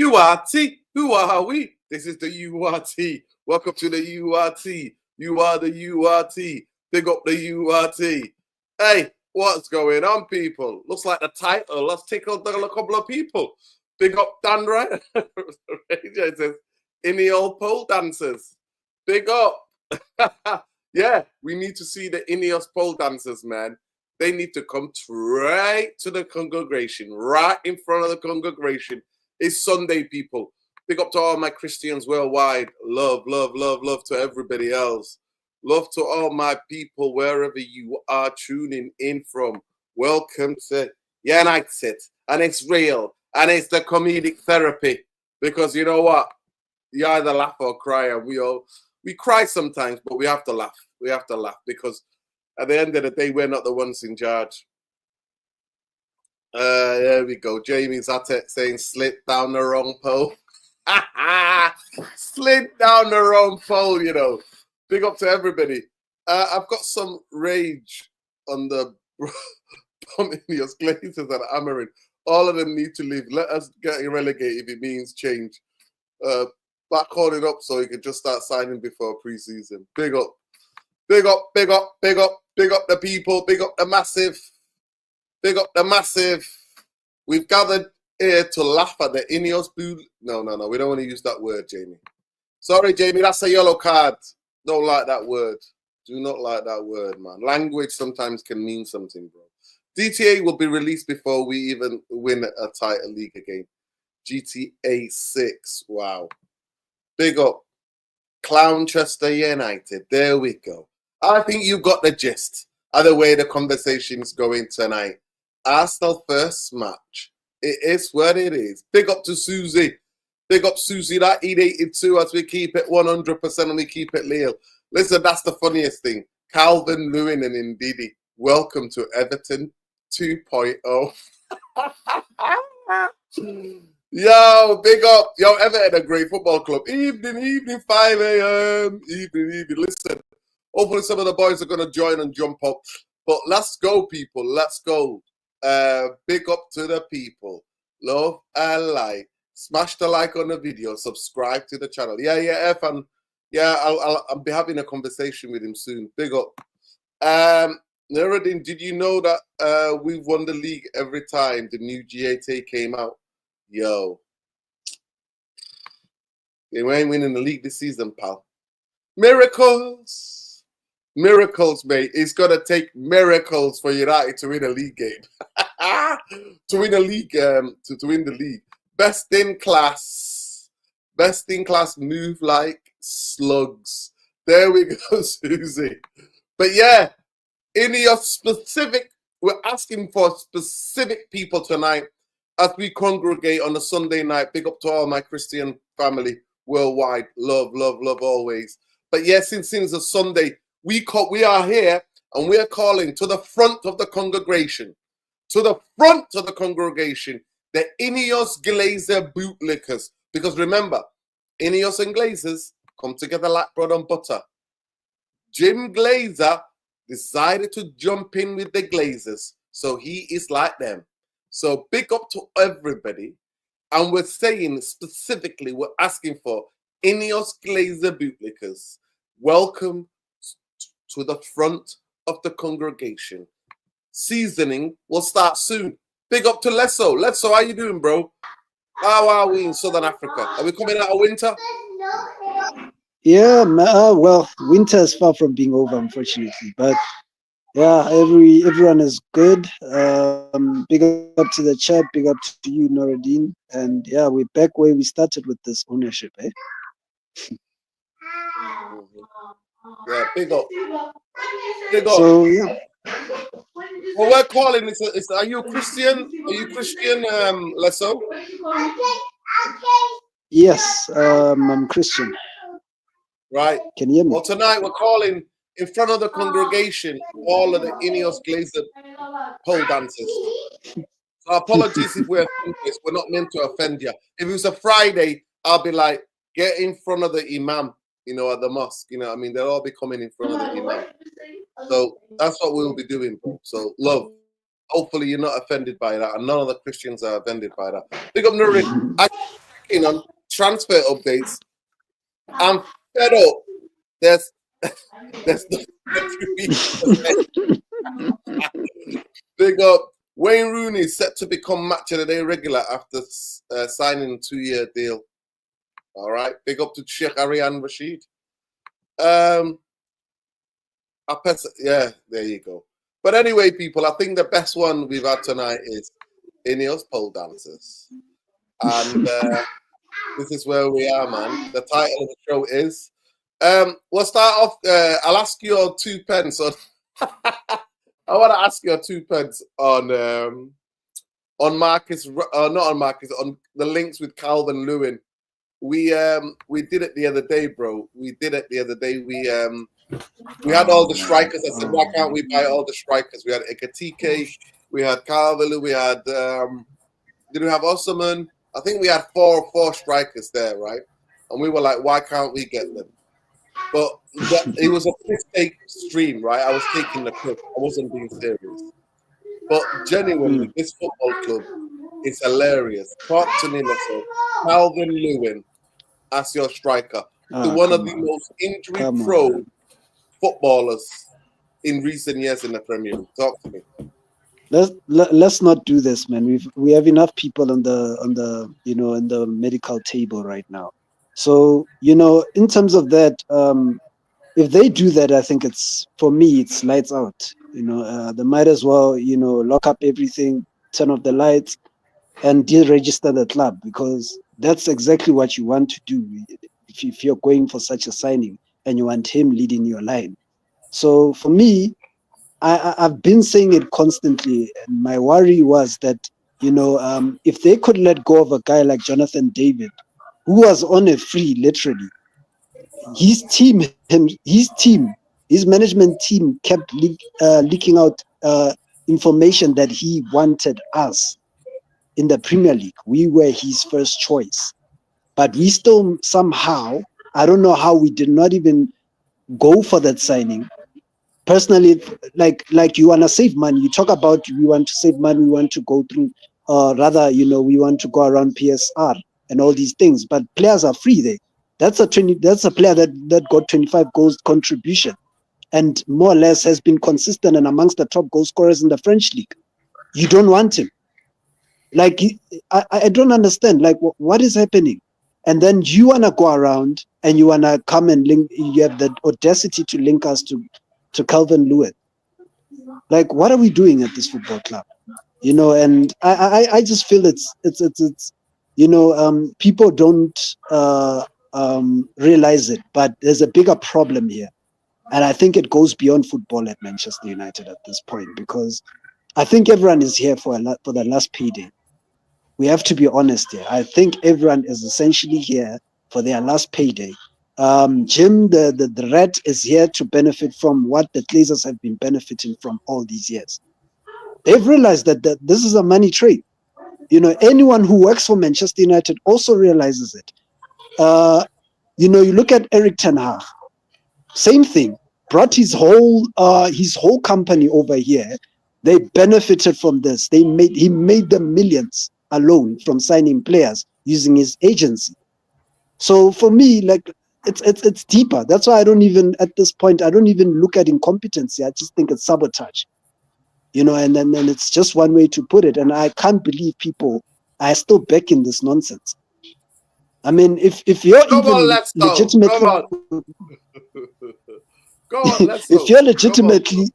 URT. Who are we? This is the URT. Welcome to the URT. You are the URT. Big up the URT. Hey, what's going on, people? Looks like the title. Let's take a couple of people. Big up Dan Ryan. It says, Ineos pole dancers. Big up. Yeah, we need to see the Ineos pole dancers, man. They need to come right to the congregation, right in front of the congregation. It's Sunday, people. Big up to all my Christians worldwide. Love, love, love, love to everybody else. Love to all my people, wherever you are tuning in from. Welcome to United. And it's real. And it's the comedic therapy. Because you know what? You either laugh or cry. And we cry sometimes, but we have to laugh. We have to laugh because at the end of the day, we're not the ones in charge. There we go. Jamie's at it saying slid down the wrong pole. Slid down the wrong pole, you know. Big up to everybody. I've got some rage on the Inios, Glazers and Amarin. All of them need to leave. Let us get relegated if it means change. Back calling up so he can just start signing before preseason. Big up. Big up, big up, big up, big up the people, big up the massive, big up the massive. We've gathered here to laugh at the Ineos boo. No, we don't want to use that word, Jamie. Sorry, Jamie, that's a yellow card. Don't like that word. Do not like that word, man. Language sometimes can mean something, bro. DTA will be released before we even win a title league again. GTA 6, wow. Big up. Clownchester United, there we go. I think you got the gist of the way the conversation's going tonight. Arsenal first match. It is what it is. Big up to Susie. Big up Susie, that E82 as we keep it 100% and we keep it real. Listen, that's the funniest thing. Calvin Lewin and Ndidi. Welcome to Everton 2.0. Yo, big up. Yo, Everton, a great football club. Evening, 5 a.m. Evening. Listen, hopefully some of the boys are going to join and jump up. But let's go, people. Let's go. Big up to the people. Love and like. Smash the like on the video. Subscribe to the channel. Yeah, Irfan. Yeah, I'll be having a conversation with him soon. Big up. Nuruddin, did you know that we've won the league every time the new GAT came out? Yo. They ain't winning the league this season, pal. Miracles. Miracles, mate. It's going to take miracles for United to win a league game. To win a league, to win the league. Best in class. Best in class move like slugs. There we go, Susie. But yeah, in your specific, we're asking for specific people tonight as we congregate on a Sunday night. Big up to all my Christian family worldwide. Love, love, love always. But yes, since it's a Sunday, we are here and we are calling to the front of the congregation. To the front of the congregation, the Ineos Glazer bootlickers. Because remember, Ineos and Glazers come together like bread and butter. Jim Glazer decided to jump in with the Glazers. So he is like them. So big up to everybody. And we're saying specifically, we're asking for Ineos Glazer bootlickers. Welcome to the front of the congregation. Seasoning will start soon. Big up to Lesso. Lesso, how you doing, bro? How are we in Southern Africa? Are we coming out of winter? Yeah, well, winter is far from being over, unfortunately. But yeah, everyone is good. Big up to the chat. Big up to you, Noradine. And yeah, we're back where we started with this ownership, eh? Yeah, big up. Big up. So yeah. Well, we're calling this. Are you Christian? Are you Christian, Lesso? Yes, I'm Christian. Right. Can you hear me? Well, tonight we're calling in front of the congregation all of the Ineos Glazer pole dancers. So apologies if we're offended. We're not meant to offend you. If it was a Friday, I'll be like, get in front of the imam, you know, at the mosque. You know what I mean? They'll all be coming in front of the imam. So that's what we'll be doing, bro. So love. Hopefully you're not offended by that, and none of the Christians are offended by that. Big up Nurin. checking on transfer updates. I'm fed up. There's nothing to be. Big up. Wayne Rooney is set to become match of the day regular after signing a 2-year deal. All right. Big up to Sheikh Arian Rashid. Yeah, there you go. But anyway, people, I think the best one we've had tonight is Ineos pole dancers. And this is where we are, man. The title of the show is. We'll start off. I'll ask your 2 pence on. I want to ask your 2 pence on Marcus, not on Marcus, on the links with Calvin Lewin. We did it the other day, bro. We did it the other day. We had all the strikers. I said, why can't we buy all the strikers? We had Ekatike, we had Calvin, we had did we have Osman? I think we had four strikers there, right? And we were like, why can't we get them? But it was a piss-take stream, right? I was taking the piss. I wasn't being serious. But genuinely, this football club is hilarious. Talk to me, Mr. Calvin Lewin as your striker. One of the most injury-prone footballers in recent years in the Premier League. Talk to me. Let's not do this, man. We have enough people on the in the medical table right now. So in terms of that, if they do that, I think for me it's lights out. They might as well lock up everything, turn off the lights, and deregister the club, because that's exactly what you want to do if you're going for such a signing and you want him leading your line. So for me, I've been saying it constantly, and my worry was that if they could let go of a guy like Jonathan David, who was on a free, literally, his management team kept leaking out information that he wanted us in the Premier League. We were his first choice, but we still somehow, I don't know how, we did not even go for that signing. Personally, like you want to save money. You talk about we want to save money, we want to go through, we want to go around PSR and all these things. But players are free there. That's a player that got 25 goals contribution, and more or less has been consistent and amongst the top goal scorers in the French league. You don't want him. Like, I don't understand. Like, what is happening? And then you wanna go around and you wanna come and link. You have the audacity to link us to Calvin Lewin. Like, what are we doing at this football club? And I just feel it's people don't realize it, but there's a bigger problem here, and I think it goes beyond football at Manchester United at this point, because I think everyone is here for the last payday. We have to be honest here. I think everyone is essentially here for their last payday. Jim, the rat, is here to benefit from what the Glazers have been benefiting from all these years. They've realized that this is a money trade. Anyone who works for Manchester United also realizes it. You look at Eric Ten Hag, same thing. Brought his whole company over here. They benefited from this. He made them millions alone from signing players using his agency. So for me, like, it's deeper. That's why I don't even, at this point, I don't even look at incompetency. I just think it's sabotage. And then it's just one way to put it. And I can't believe people are still backing this nonsense. I mean, if you're legitimately, if you're legitimately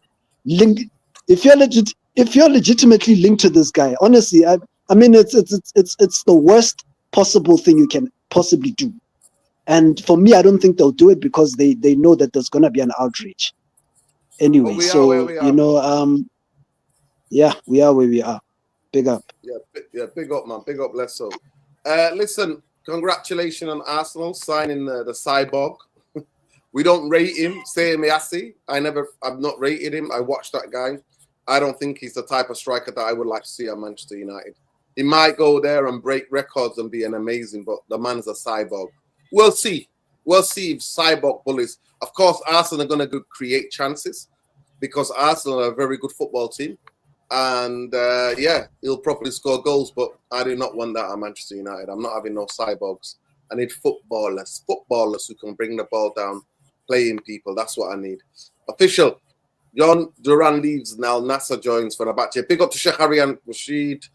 linked, if you're legitimately linked to this guy, honestly, I mean, it's the worst possible thing you can possibly do. And for me, I don't think they'll do it because they know that there's gonna be an outrage. Anyway, yeah, we are where we are. Big up. Yeah, big up, man. Big up, Lesso. Listen, congratulations on Arsenal signing the cyborg. We don't rate him, say Miasi. I've not rated him. I watched that guy. I don't think he's the type of striker that I would like to see at Manchester United. He might go there and break records and be an amazing, but the man's a cyborg. We'll see. We'll see if cyborg bullies. Of course, Arsenal are going to create chances because Arsenal are a very good football team. And yeah, he'll probably score goals, but I do not want that at Manchester United. I'm not having no cyborgs. I need footballers who can bring the ball down, playing people. That's what I need. Official. John Duran leaves now. Nasser joins for Fenerbahce. Big up to Sheikh Arian Rashid,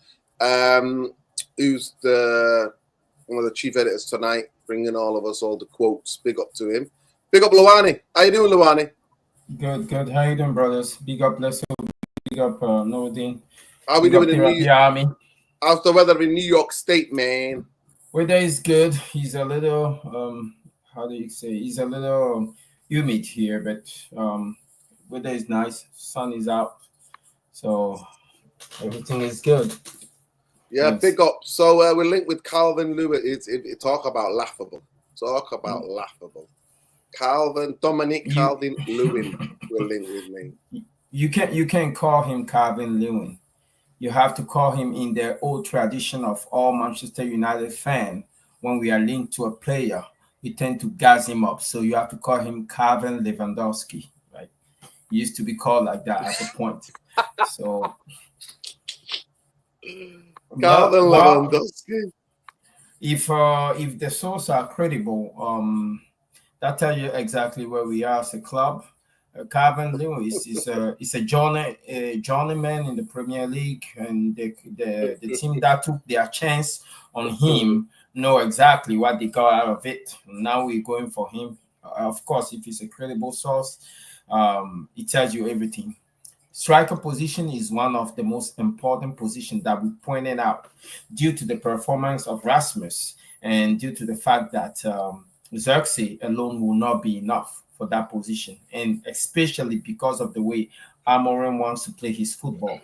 who's one of the chief editors tonight, bringing all of us all the quotes. Big up to him. Big up Luwani. How you doing, Luwani? Good. How you doing, brothers? Big up, Lesso. Big up, Nordin. How we doing in New York? Army. How's the weather in New York State, man? Weather is good. He's a little, how do you say? He's a little humid here, but weather is nice. Sun is out, so everything is good. Yeah, yes. Big up. So we're linked with Calvin Lewis. Talk about laughable. Dominic Calvin Lewin will link with me. You can't call him Calvin Lewin. You have to call him in the old tradition of all Manchester United fan. When we are linked to a player, we tend to gas him up. So you have to call him Calvin Lewandowski, right? He used to be called like that at the point. So Calvin Lewandowski. If the sources are credible, that tells you exactly where we are as a club. Calvin Lewis is a journeyman in the Premier League, and the team that took their chance on him know exactly what they got out of it. Now we're going for him. Of course, if it's a credible source, it tells you everything. Striker position is one of the most important positions that we pointed out due to the performance of Rasmus and due to the fact that Xerxes alone will not be enough for that position, and especially because of the way Amorim wants to play his football.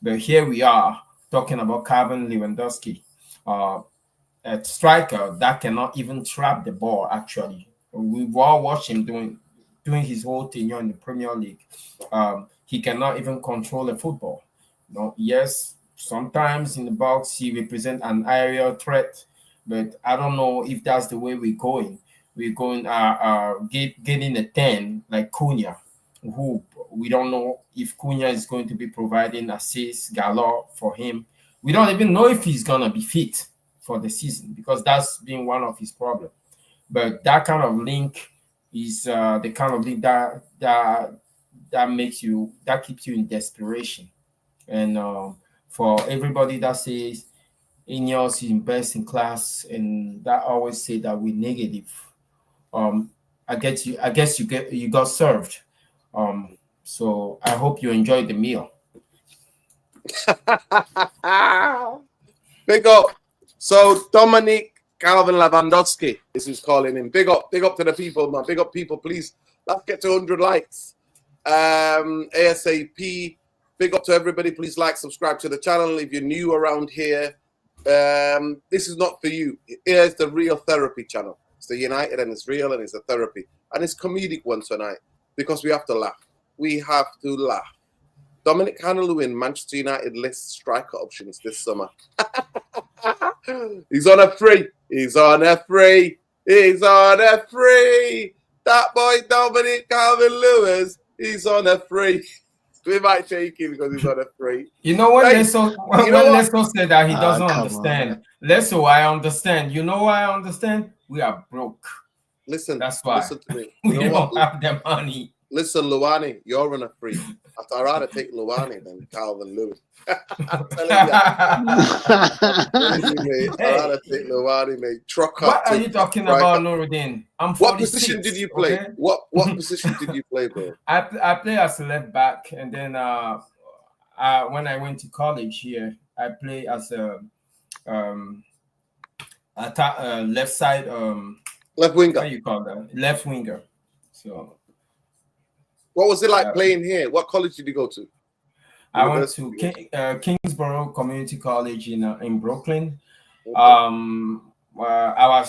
But here we are talking about Calvin Lewandowski, a striker that cannot even trap the ball. Actually, we've all watched him doing his whole tenure in the Premier League. He cannot even control the football. Yes, sometimes in the box he represents an aerial threat, but I don't know if that's the way we're going. We're going getting a 10 like Cunha, who we don't know if Cunha is going to be providing assists galore for him. We don't even know if he's going to be fit for the season, because that's been one of his problems. But that kind of link is the kind of link that makes you, that keeps you in desperation. And for everybody that says Inios is best in class, and that always say that we're negative, I guess you got served. So I hope you enjoyed the meal. Big up. So Dominic Calvin Lewandowski is who's calling him. Big up to the people, man. Big up people, please. Let's get to 100 likes. ASAP. Big up to everybody. Please like, subscribe to the channel if you're new around here. This is not for you. Here's the real therapy channel. It's the United, and it's real, and it's a therapy, and it's comedic one tonight because we have to laugh. We have to laugh. Dominic Calvin-Lewin, Manchester United lists striker options this summer. He's on a free. He's on a free. He's on a free. That boy Dominic Calvin-Lewin, he's on a free. We might take him because he's on a free. You know what, Lesso said that he doesn't understand. Lesso, I understand. You know why I understand? We are broke. Listen, that's why. Listen to me. We don't have the money. Listen, Luwani, you're on a free. I'd rather take Luwani than Calvin Lewin. I'm telling you, mate. I'd rather take Luwani, mate. Truck up. What are you talking about, Nuruddin? I'm 46. What position did you play? Okay? What position did you play, bro? I play as a left back, and then when I went to college here, I play as a left side left winger. What do you call that? Left winger. So what was it like playing here? What college did you go to? I went to Kingsborough Community College in Brooklyn. Okay. Our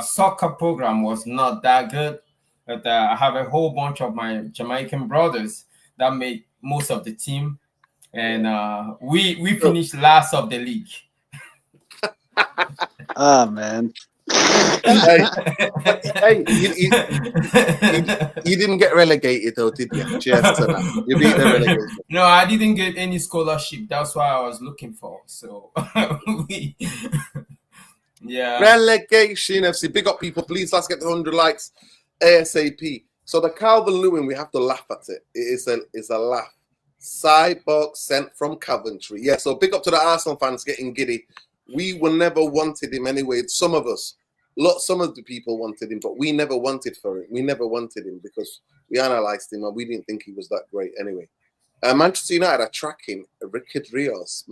soccer program was not that good, but I have a whole bunch of my Jamaican brothers that made most of the team, and we finished last of the league. Ah, man. Hey, but hey, you didn't get relegated though, did you? Cheers to that. You beat the relegation. No, I didn't get any scholarship. That's why I was looking for. So, yeah. Relegation FC. Big up people, please. Let's get to 100 likes ASAP. So the Calvin Lewin, we have to laugh at it. It's a laugh. Cyborg sent from Coventry. Yeah, so big up to the Arsenal fans getting giddy. We were never wanted him anyway. Some of us, some of the people wanted him, but we never wanted for it. We never wanted him because we analysed him and we didn't think he was that great anyway. Manchester United are tracking Ricky Rios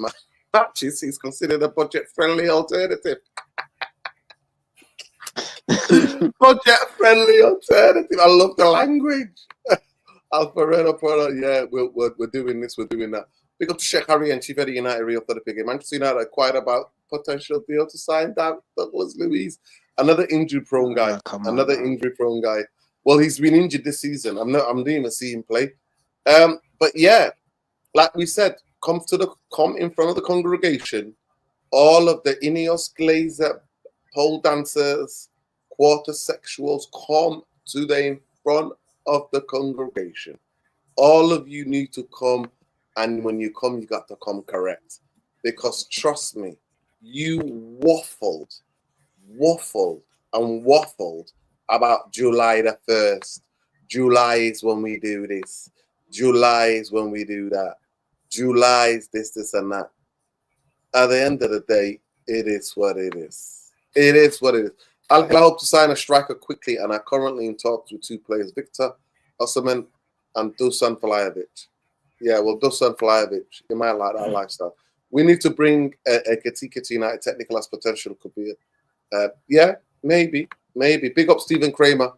matches. He's considered a budget-friendly alternative. Budget-friendly alternative. I love the language. Alfredo Polo, yeah, we're doing this, we're doing that. Big up to Sheikh Harry and Chief Eddie United Real for the big game. Manchester United acquired about potential deal to sign Douglas Luiz. Another injury-prone guy. Injury-prone guy. Well, he's been injured this season. I didn't even see him play. But yeah, like we said, come in front of the congregation. All of the Ineos, Glazer, pole dancers, quarter sexuals, come to the front of the congregation. All of you need to come, and when you come, you got to come correct. Because trust me, you waffled about July the 1st. July is when we do this. July is when we do that. July is this, and that. At the end of the day, it is what it is. It is what it is. I hope to sign a striker quickly, and I'm currently in talks with two players, Victor Osimhen and Dusan Vlahovic. Yeah, well, Dusan Vlahovic, you might like that lifestyle. We need to bring a Katikati United technical as potential could be. Yeah, maybe. Big up Stephen Kramer.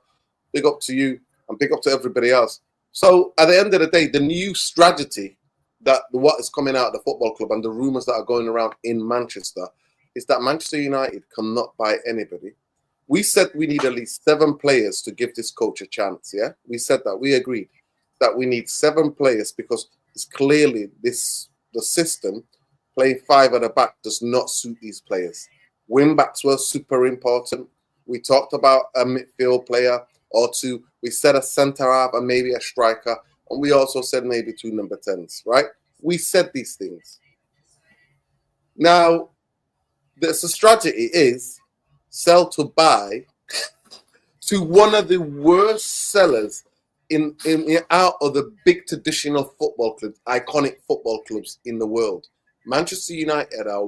Big up to you, and big up to everybody else. So at the end of the day, the new strategy that what is coming out of the football club and the rumours that are going around in Manchester is that Manchester United cannot buy anybody. We said we need at least 7 players to give this coach a chance, yeah? We said that. We agreed that we need 7 players because it's clearly the system, playing 5 at the back, does not suit these players. Wing-backs were super important. We talked about a midfield player or 2. We said a centre-half and maybe a striker. And we also said maybe 2 number 10s, right? We said these things. Now, the strategy is sell to buy to one of the worst sellers in out of the big traditional football clubs, iconic football clubs in the world. Manchester United are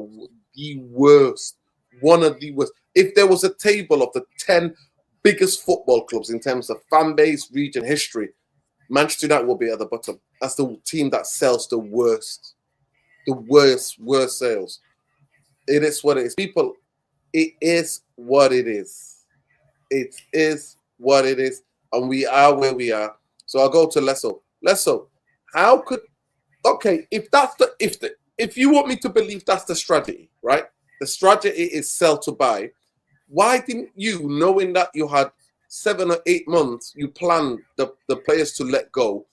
the worst, one of the worst. If there was a table of the 10 biggest football clubs in terms of fan base, region, history, Manchester United will be at the bottom. That's the team that sells the worst sales. It is what it is. People, it is what it is. It is what it is. And we are where we are. So I'll go to Lesso. Lesso, how could, okay, if you want me to believe that's the strategy, right? The strategy is sell to buy. Why didn't you, knowing that you had 7 or 8 months, you planned the players to let go,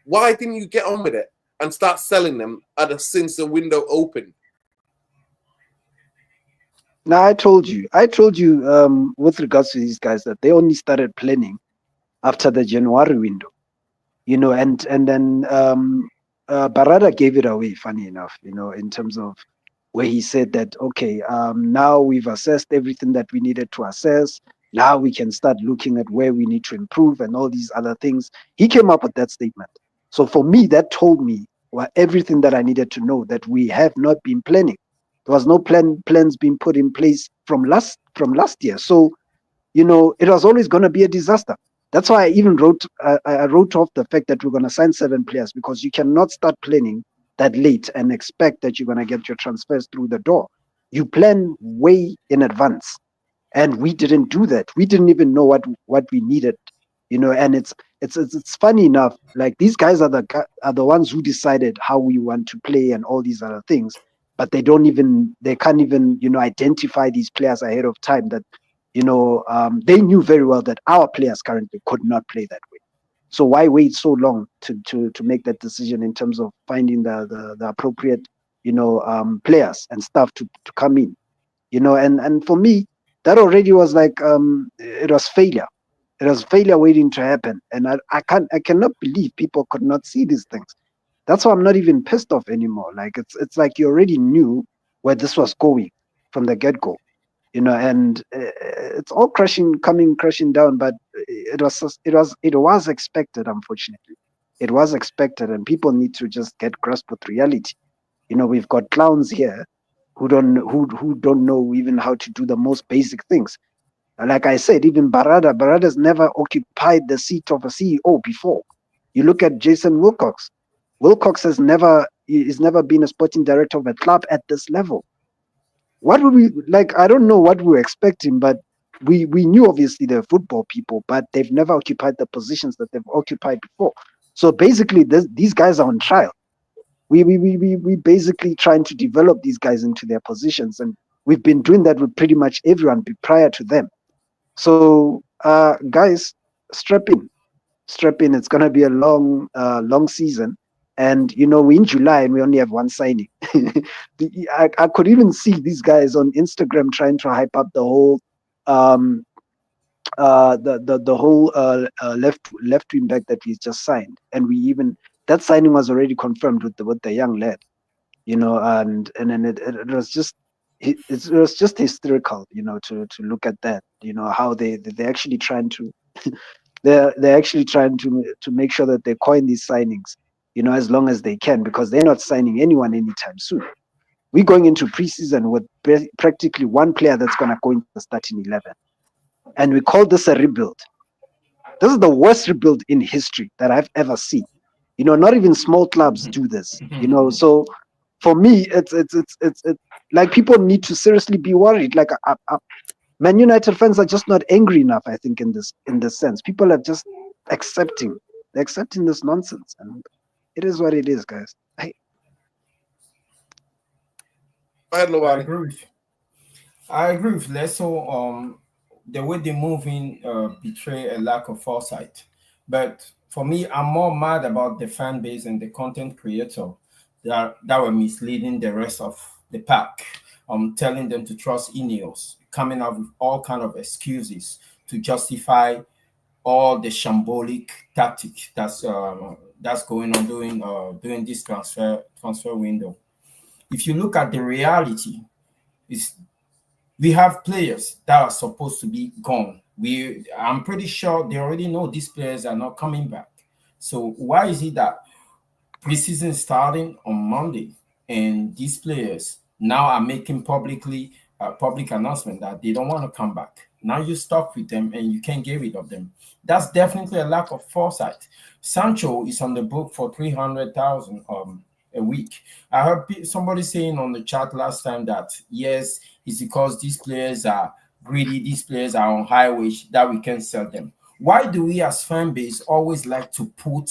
why didn't you get on with it and start selling them since the window opened? Now I told you with regards to these guys that they only started planning after the January window, and then Barada gave it away, funny enough, in terms of where he said that, okay, now we've assessed everything that we needed to assess. Now we can start looking at where we need to improve and all these other things. He came up with that statement. So for me, that told me everything that I needed to know, that we have not been planning. There was no plans being put in place from last year. So, it was always going to be a disaster. That's why I even wrote off the fact that we're going to sign 7 players, because you cannot start planning that late and expect that you're going to get your transfers through the door. You plan way in advance. And we didn't do that. We didn't even know what we needed, and it's funny enough, like these guys are the ones who decided how we want to play and all these other things, but they can't even identify these players ahead of time that they knew very well that our players currently could not play that way. So why wait so long to make that decision in terms of finding the appropriate players and stuff to come in, and for me, that already was like it was failure. It was failure waiting to happen. And I cannot believe people could not see these things. That's why I'm not even pissed off anymore. Like it's like you already knew where this was going from the get-go, and it's all crashing down. But it was expected. Unfortunately, it was expected, and people need to just get grasp with reality. We've got clowns here who don't know even how to do the most basic things. Like I said, even Barada's never occupied the seat of a CEO before. You look at Jason Wilcox. Wilcox he's never been a sporting director of a club at this level. What would we like? I don't know what we were expecting, but we knew obviously they're football people, but they've never occupied the positions that they've occupied before. So basically, these guys are on trial. We basically trying to develop these guys into their positions, and we've been doing that with pretty much everyone prior to them. So, guys, strap in, strap in. It's gonna be a long season, and we're in July and we only have one signing. I could even see these guys on Instagram trying to hype up the whole, um, the whole left wing back that we just signed, and that signing was already confirmed with the young lad, and then it was just it was just hysterical, to look at that, how they're actually trying to they're actually trying to make sure that they coin these signings, as long as they can, because they're not signing anyone anytime soon. We're going into preseason with practically one player that's going to go into the starting 11, and we call this a rebuild. This is the worst rebuild in history that I've ever seen. Not even small clubs do this. So for me, it's like people need to seriously be worried. Like Man United fans are just not angry enough. I think in this sense, people are just they're accepting this nonsense, and it is what it is, guys. Hey, Go ahead, I Lowani. agree with I agree with Leso. The way they move in betray a lack of foresight. But for me, I'm more mad about the fan base and the content creator that were misleading the rest of the pack. Telling them to trust Ineos, coming up with all kind of excuses to justify all the shambolic tactic that's going on during this transfer window. If you look at the reality, is we have players that are supposed to be gone. I'm pretty sure they already know these players are not coming back. So why is it that preseason starting on Monday and these players now are making public announcement that they don't want to come back? Now you're stuck with them and you can't get rid of them. That's definitely a lack of foresight. Sancho is on the book for 300,000 a week. I heard somebody saying on the chat last time that yes, it's because these players are greedy, these players are on high wage that we can sell them. Why do we as fan base always like to put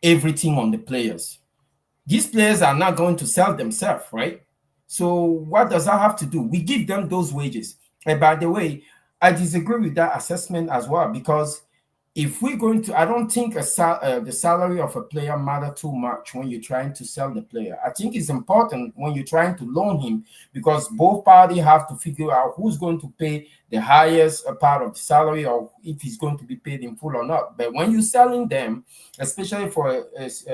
everything on the players? These players are not going to sell themselves, right? So what does that have to do? We give them those wages. And by the way, I disagree with that assessment as well, because if we're going to, I don't think the salary of a player matter too much when you're trying to sell the player. I think it's important when you're trying to loan him, because both parties have to figure out who's going to pay the highest part of the salary, or if he's going to be paid in full or not. But when you're selling them, especially for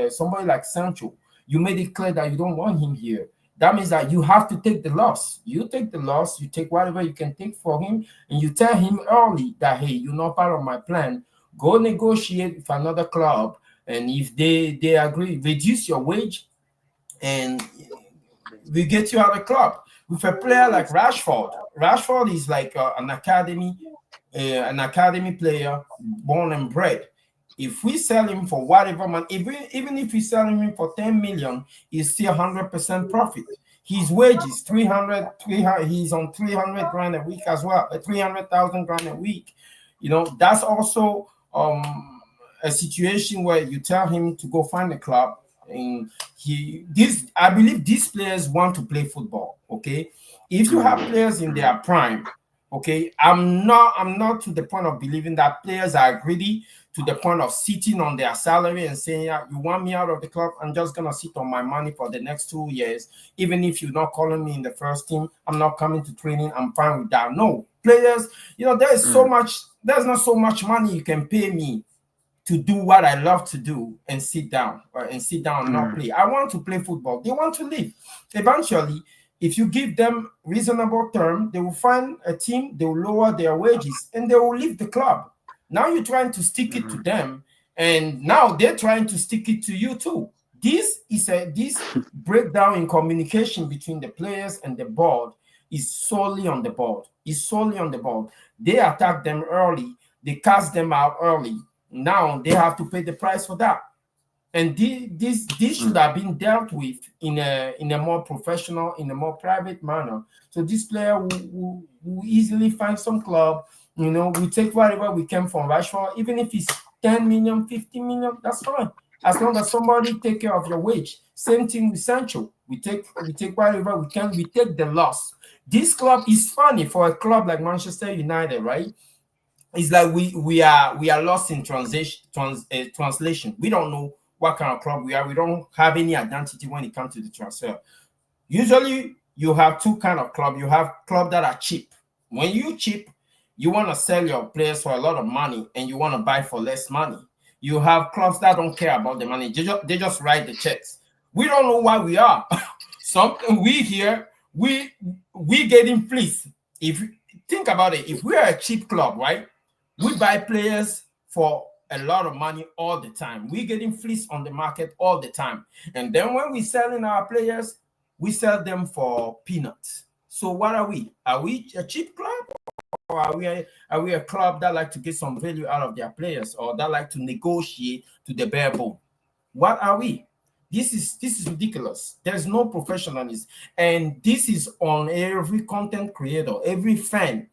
somebody like Sancho, you made it clear that you don't want him here. That means that you have to take the loss. You take the loss, you take whatever you can take for him, and you tell him early that, hey, you're not part of my plan. Go negotiate with another club, and if they agree, reduce your wage, and we get you out of the club. With a player like Rashford is like an academy player, born and bred. If we sell him for whatever money, even if we sell him for 10 million, it's still 100% profit. His wage is 300, he's on 300 grand a week as well, 300,000 grand a week. That's also a situation where you tell him to go find a club, and I believe these players want to play football. Okay, if you have players in their prime, okay, I'm not to the point of believing that players are greedy to the point of sitting on their salary and saying, yeah, you want me out of the club, I'm just gonna sit on my money for the next 2 years. Even if you're not calling me in the first team, I'm not coming to training, I'm fine with that. No, players, you know, there's not so much money you can pay me to do what I love to do and sit down and not play. I want to play football. They want to live. Eventually, if you give them reasonable term, they will find a team, they will lower their wages, and they will leave the club. Now you're trying to stick it to them, and now they're trying to stick it to you too. This breakdown in communication between the players and the board is solely on the board. They attack them early. They cast them out early. Now they have to pay the price for that. And this should have been dealt with in a more professional, in a more private manner. So this player will easily find some club. You know, we take whatever we can from Rashford, even if it's 10 million, 50 million, that's fine. As long as somebody take care of your wage. Same thing with Sancho. We take whatever we can. We take the loss. This club is funny for a club like Manchester United, right? It's like we are lost in translation. We don't know what kind of club we are. We don't have any identity when it comes to the transfer. Usually, you have two kind of club. You have clubs that are cheap. When you cheap, you want to sell your players for a lot of money, and you want to buy for less money. You have clubs that don't care about the money. They just write the checks. We don't know why we are. We getting fleeced. If you think about it, if we are a cheap club, right? We buy players for a lot of money all the time. We're getting fleeced on the market all the time. And then when we selling our players, we sell them for peanuts. So what are we? Are we a cheap club? Or are we a club that like to get some value out of their players, or that like to negotiate to the bare bone? What are we? This is ridiculous. There's no professionalism. And this is on every content creator, every fan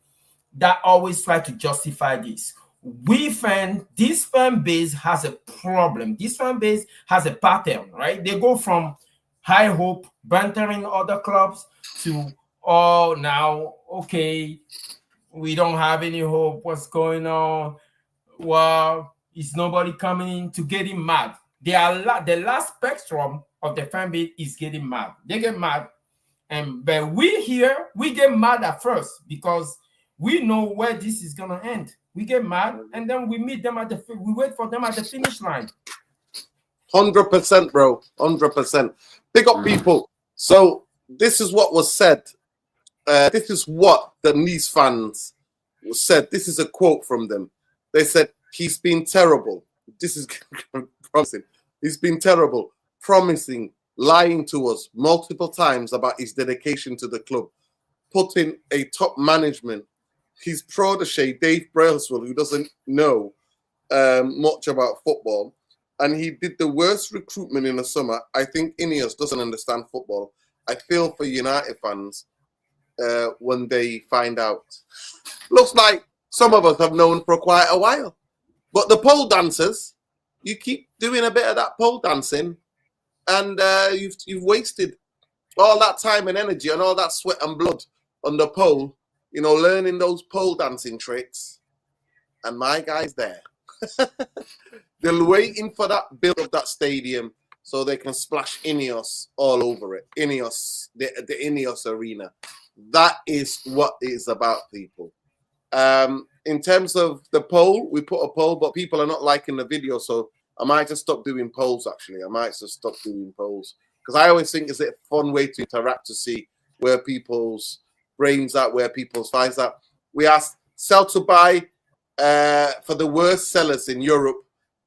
that always try to justify this. This fan base has a problem. This fan base has a pattern, right? They go from high hope, bantering other clubs, to, oh, now, okay, we don't have any hope. What's going on? Well, is nobody coming in, to getting mad. The last spectrum of the fan base is getting mad. They get mad. But we get mad at first because we know where this is gonna end. We get mad, and then we meet them we wait for them at the finish line. 100%, bro. 100%. Big up, people. So this is what was said. This is what the Nice fans said. This is a quote from them. They said, he's been terrible. This is promising. He's been terrible, promising, lying to us multiple times about his dedication to the club, putting a top management, his protege, Dave Brailswell, who doesn't know much about football, and he did the worst recruitment in the summer. I think Inios doesn't understand football. I feel for United fans when they find out. Looks like some of us have known for quite a while. But the pole dancers, you keep doing a bit of that pole dancing, and you've wasted all that time and energy and all that sweat and blood on the pole, you know, learning those pole dancing tricks. And my guy's there. They're waiting for that build of that stadium so they can splash Ineos all over it. Ineos, the Ineos arena. That is what it is about, people. In terms of the poll, we put a poll, but people are not liking the video, so I might just stop doing polls, actually. I might just stop doing polls. Because I always think it's a fun way to interact, to see where people's brains at, where people's minds at. We asked sell to buy for the worst sellers in Europe.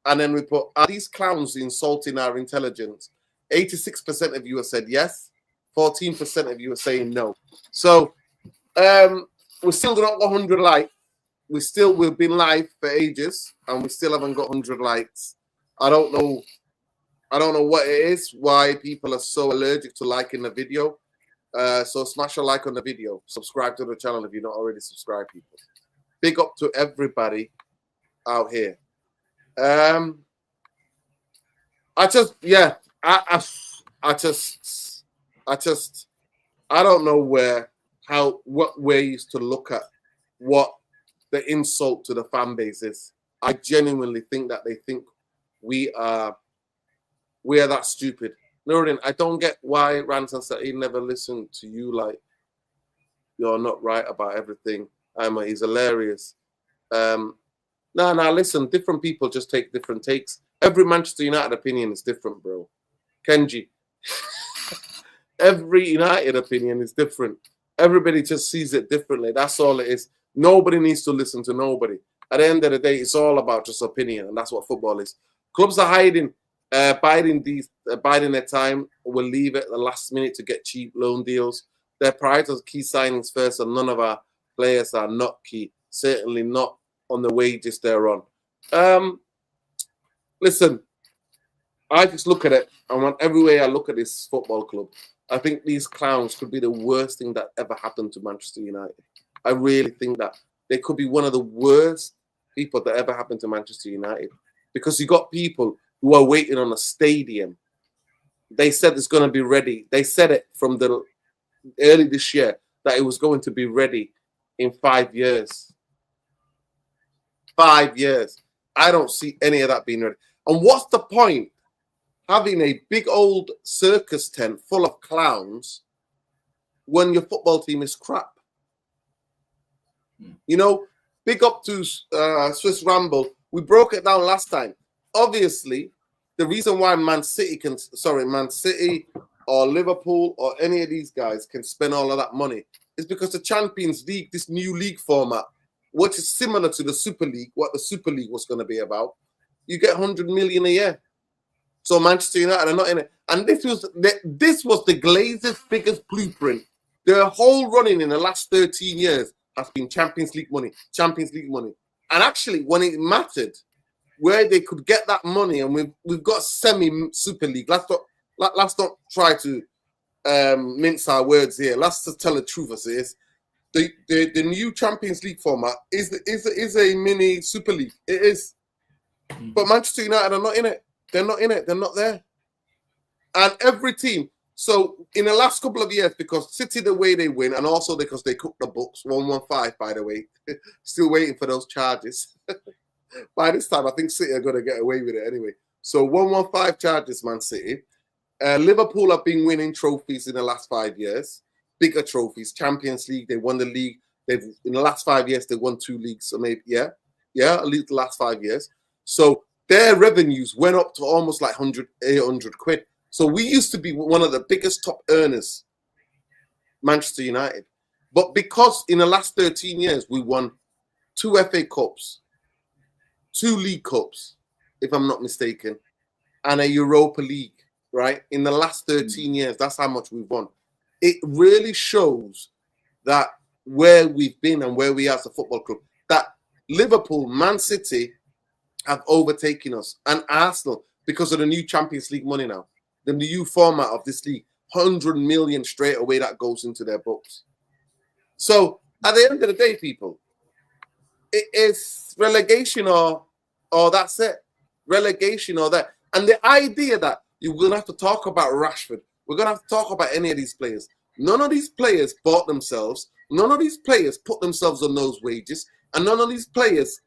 And then we put, are these clowns insulting our intelligence? 86% of you have said yes. 14% of you are saying no. So we still not got 100 likes. We've been live for ages, and we still haven't got 100 likes. I don't know what it is, why people are so allergic to liking the video. So smash a like on the video. Subscribe to the channel if you're not already subscribed, people. Big up to everybody out here. I don't know what ways to look at what the insult to the fan base is. I genuinely think that they think we are that stupid. Nuruddin, I don't get why Ransom said he never listened to you, like you're not right about everything. He's hilarious. No, listen, different people just take different takes. Every Manchester United opinion is different, bro. Kenji. Every United opinion is different. Everybody just sees it differently. That's all it is. Nobody needs to listen to nobody. At the end of the day, it's all about just opinion, and that's what football is. Clubs are hiding, biding their time, will leave it at the last minute to get cheap loan deals. Their priorities key signings first, and none of our players are not key. Certainly not on the wages they're on. Listen, I just look at it, and every way I look at this football club, I think these clowns could be the worst thing that ever happened to Manchester United. I really think that they could be one of the worst people that ever happened to Manchester United, because you got people who are waiting on a stadium. They said it's going to be ready. They said it from the early this year that it was going to be ready in 5 years. 5 years. I don't see any of that being ready. And what's the point having a big old circus tent full of clowns when your football team is crap? You know, big up to Swiss Ramble. We broke it down last time. Obviously, the reason why Man City or Liverpool or any of these guys can spend all of that money is because the Champions League, this new league format, which is similar to the Super League, what the Super League was going to be about, you get 100 million a year. So Manchester United are not in it. And this was the Glazers' biggest blueprint. Their whole running in the last 13 years has been Champions League money. And actually, when it mattered, where they could get that money, and we've got semi-Super League. Let's not try to mince our words here. Let's just tell the truth as it is. The new Champions League format is a mini Super League. It is. But Manchester United are not in it. They're not in it. They're not there. And every team. So in the last couple of years, because City, the way they win, and also because they cook the books, 115, by the way, still waiting for those charges. By this time, I think City are going to get away with it anyway. So 115 charges, Man City. Liverpool have been winning trophies in the last 5 years. Bigger trophies. Champions League, they won the league. In the last 5 years, they won 2 leagues. So maybe, at least the last 5 years. So their revenues went up to almost like 800 quid. So we used to be one of the biggest top earners, Manchester United. But because in the last 13 years, we won 2 FA Cups, 2 League Cups, if I'm not mistaken, and a Europa League, right? In the last 13 years, that's how much we've won. It really shows that where we've been and where we are as a football club, that Liverpool, Man City have overtaken us, and Arsenal, because of the new Champions League money now, the new format of this league, 100 million straight away that goes into their books. So at the end of the day, people, it is relegation or that's it. Relegation or that. And the idea that you're going to have to talk about Rashford, we're going to have to talk about any of these players. None of these players bought themselves. None of these players put themselves on those wages. And none of these players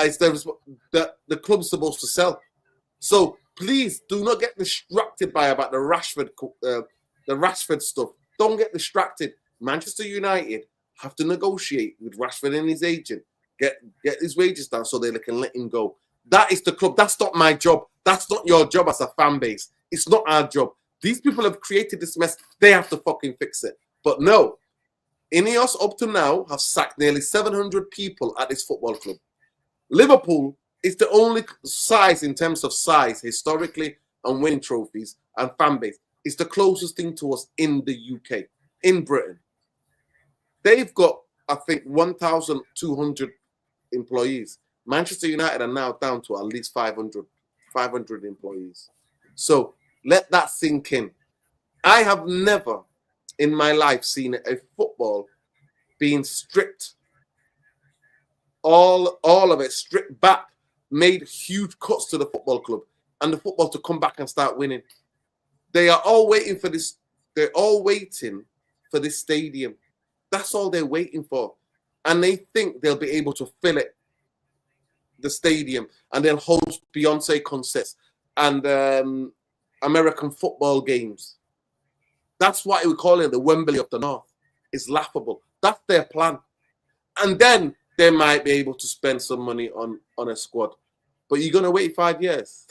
is the club's supposed to sell. So please do not get distracted about the Rashford stuff. Don't get distracted. Manchester United have to negotiate with Rashford and his agent. Get his wages down so they can let him go. That is the club. That's not my job. That's not your job as a fan base. It's not our job. These people have created this mess. They have to fucking fix it. But no, Ineos up to now have sacked nearly 700 people at this football club. Liverpool is the only size in terms of size historically and winning trophies and fan base. It's the closest thing to us in the UK, in Britain. They've got, I think, 1,200 employees. Manchester United are now down to at least 500 employees. So let that sink in. I have never in my life seen a football being stripped, all of it stripped back, made huge cuts to the football club, and the football to come back and start winning. They are all waiting for this. They're all waiting for this stadium. That's all they're waiting for. And they think they'll be able to fill it, the stadium, and they'll host Beyonce concerts and American football games. That's why we call it the Wembley of the North. It's laughable. That's their plan. And then they might be able to spend some money on a squad. But you're going to wait 5 years.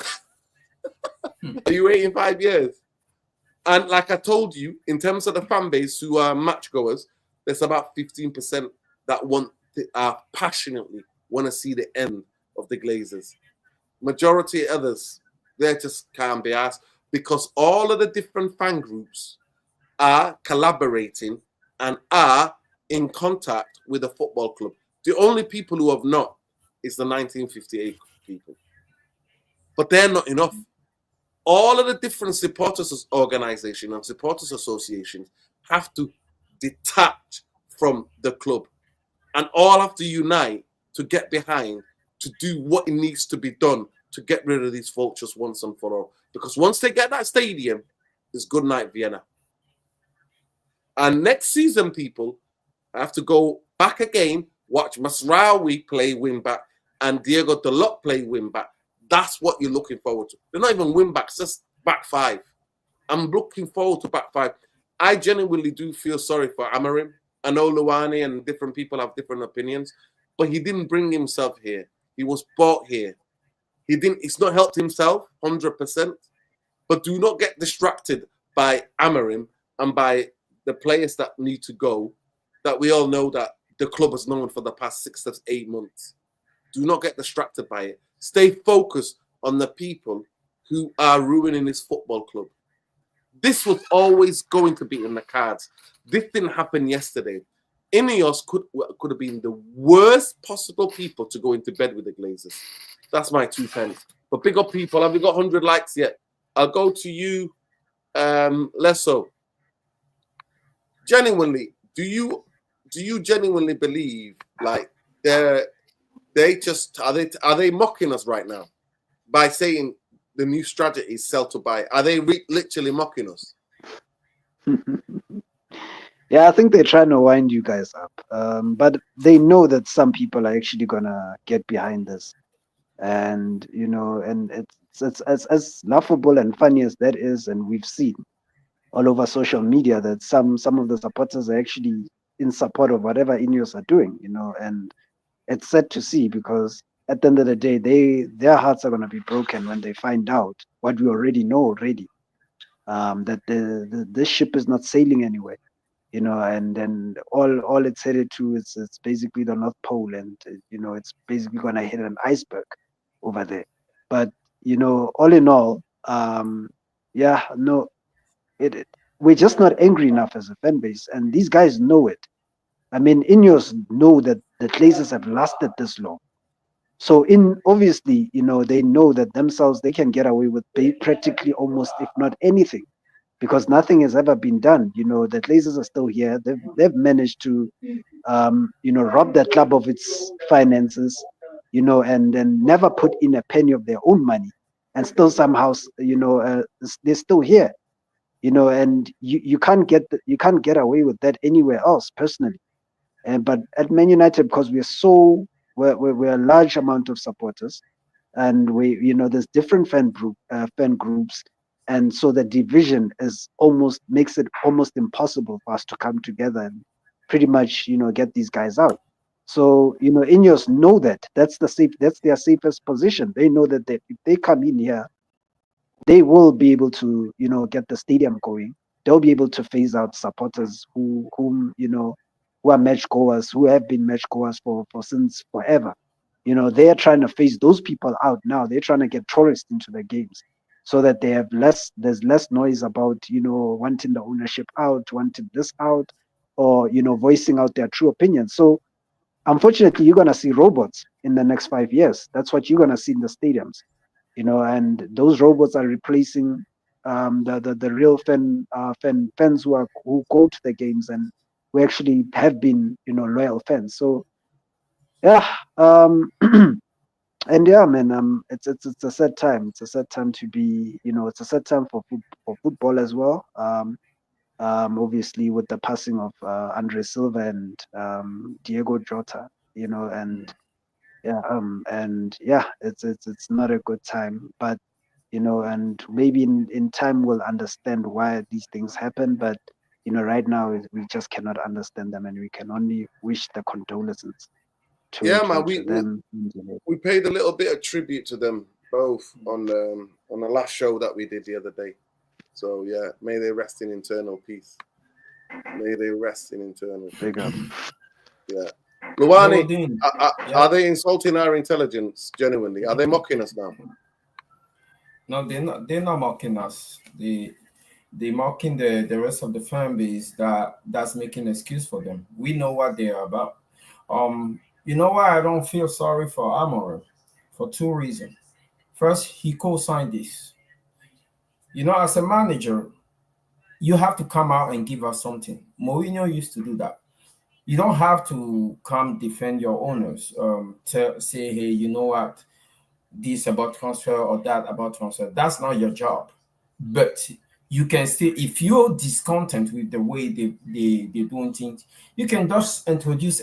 Are you waiting 5 years? And like I told you, in terms of the fan base who are match goers, there's about 15% that passionately want to see the end of the Glazers. Majority of others, they just can't be asked, because all of the different fan groups are collaborating and are in contact with the football club. The only people who have not is the 1958 people. But they're not enough. All of the different supporters organizations and supporters associations have to detach from the club and all have to unite to get behind, to do what it needs to be done to get rid of these vultures once and for all. Because once they get that stadium, it's good night Vienna. And next season, people have to go back again, watch Masraoui play win back and Deigo Dalot play win back. That's what you're looking forward to. They're not even win backs, just back five. I'm looking forward to back five. I genuinely do feel sorry for Amarim. I know Luani and different people have different opinions, but he didn't bring himself here. He was bought here. It's not helped himself 100%. But do not get distracted by Amarim and by the players that need to go, that we all know that the club has known for the past 6 to 8 months. Do not get distracted by it. Stay focused on the people who are ruining this football club. This was always going to be in the cards. This didn't happen yesterday. Inios could have been the worst possible people to go into bed with the Glazers. That's my 2 pence. But big up people. Have we got 100 likes yet? I'll go to you, Lesso. Genuinely, do you genuinely believe like are they mocking us right now by saying the new strategy is sell to buy? Are they literally mocking us? Yeah, I think they're trying to wind you guys up. But they know that some people are actually gonna get behind this, and and it's as laughable and funny as that is, and we've seen all over social media that some of the supporters are actually in support of whatever Ineos are doing, and it's sad to see, because at the end of the day, their hearts are going to be broken when they find out what we already know already, that this ship is not sailing anywhere, and then all it's headed to is it's basically the North Pole, and it's basically going to hit an iceberg over there. But all in all, yeah, no, we're just not angry enough as a fan base, and these guys know it. I mean, Ineos know that the Glazers have lasted this long. So obviously, they know that themselves, they can get away with practically almost, if not anything, because nothing has ever been done. The Glazers are still here. They've managed to, rob that club of its finances, and then never put in a penny of their own money, and still somehow, they're still here. And you can't get away with that anywhere else, personally. But at Man United, because we're a large amount of supporters, and there's different fan groups, and so the division makes it almost impossible for us to come together and pretty much get these guys out. So Ineos know that's their safest position. They know that if they come in here, they will be able to get the stadium going. They'll be able to phase out supporters who are match goers, who have been match goers for since forever. They're trying to phase those people out now. They're trying to get tourists into the games so that there's less noise about wanting the ownership out, wanting this out, or voicing out their true opinions. So unfortunately, you're gonna see robots in the next 5 years. That's what you're gonna see in the stadiums. And those robots are replacing the real fans who go to the games and who actually have been loyal fans. So yeah, and yeah, man, it's a sad time. It's a sad time to be, it's a sad time for football as well. Obviously with the passing of Andre Silva and Diego Jota, and yeah, it's not a good time, but and maybe in time we'll understand why these things happen. But right now we just cannot understand them, and we can only wish the condolences to, Yeah, man, to them. we paid a little bit of tribute to them both on the last show that we did the other day. So yeah, may they rest in eternal peace. May they rest in eternal peace. Big up. Yeah. Luwani, Yeah. are they insulting our intelligence genuinely? Are they mocking us now? No, they're not mocking us. They mocking the rest of the fan base that's making an excuse for them. We know what they are about. You know why I don't feel sorry for Amorim? For two reasons. First, he co-signed this. As a manager, you have to come out and give us something. Mourinho used to do that. You don't have to come defend your owners. Say, hey, you know what? This about transfer or that about transfer. That's not your job. But you can still, if you're discontent with the way they're doing things, you can just introduce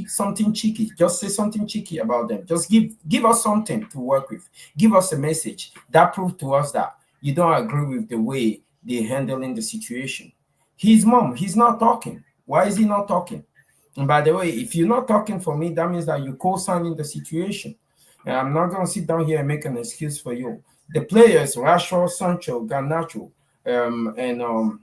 something cheeky. Just say something cheeky about them. Just give us something to work with. Give us a message that proves to us that you don't agree with the way they're handling the situation. His mom, he's not talking. Why is he not talking? And by the way, if you're not talking for me, that means that you're co-signing the situation. And I'm not going to sit down here and make an excuse for you. The players, Rashford, Sancho, Garnacho, and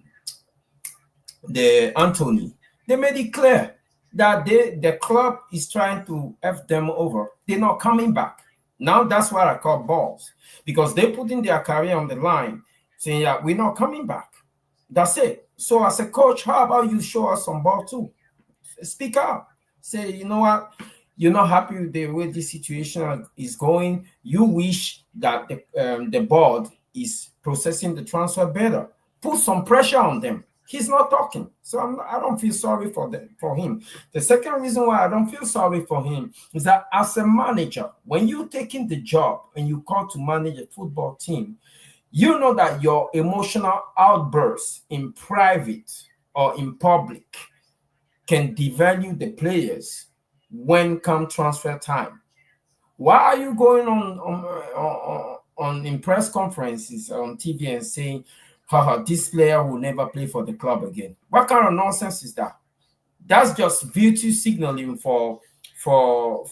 the Anthony, they made it clear that the club is trying to F them over. They're not coming back. Now that's what I call balls, because they're putting their career on the line, saying, yeah, we're not coming back. That's it. So as a coach, how about you show us some ball too? Speak up. Say, you know what? You're not happy with the way this situation is going. You wish that the board is processing the transfer better. Put some pressure on them. He's not talking. So I don't feel sorry for him. The second reason why I don't feel sorry for him is that as a manager, when you're taking the job and you come to manage a football team, you know that your emotional outbursts in private or in public can devalue the players when come transfer time. Why are you going on in press conferences on TV and saying, haha, this player will never play for the club again? What kind of nonsense is that? That's just virtue signaling for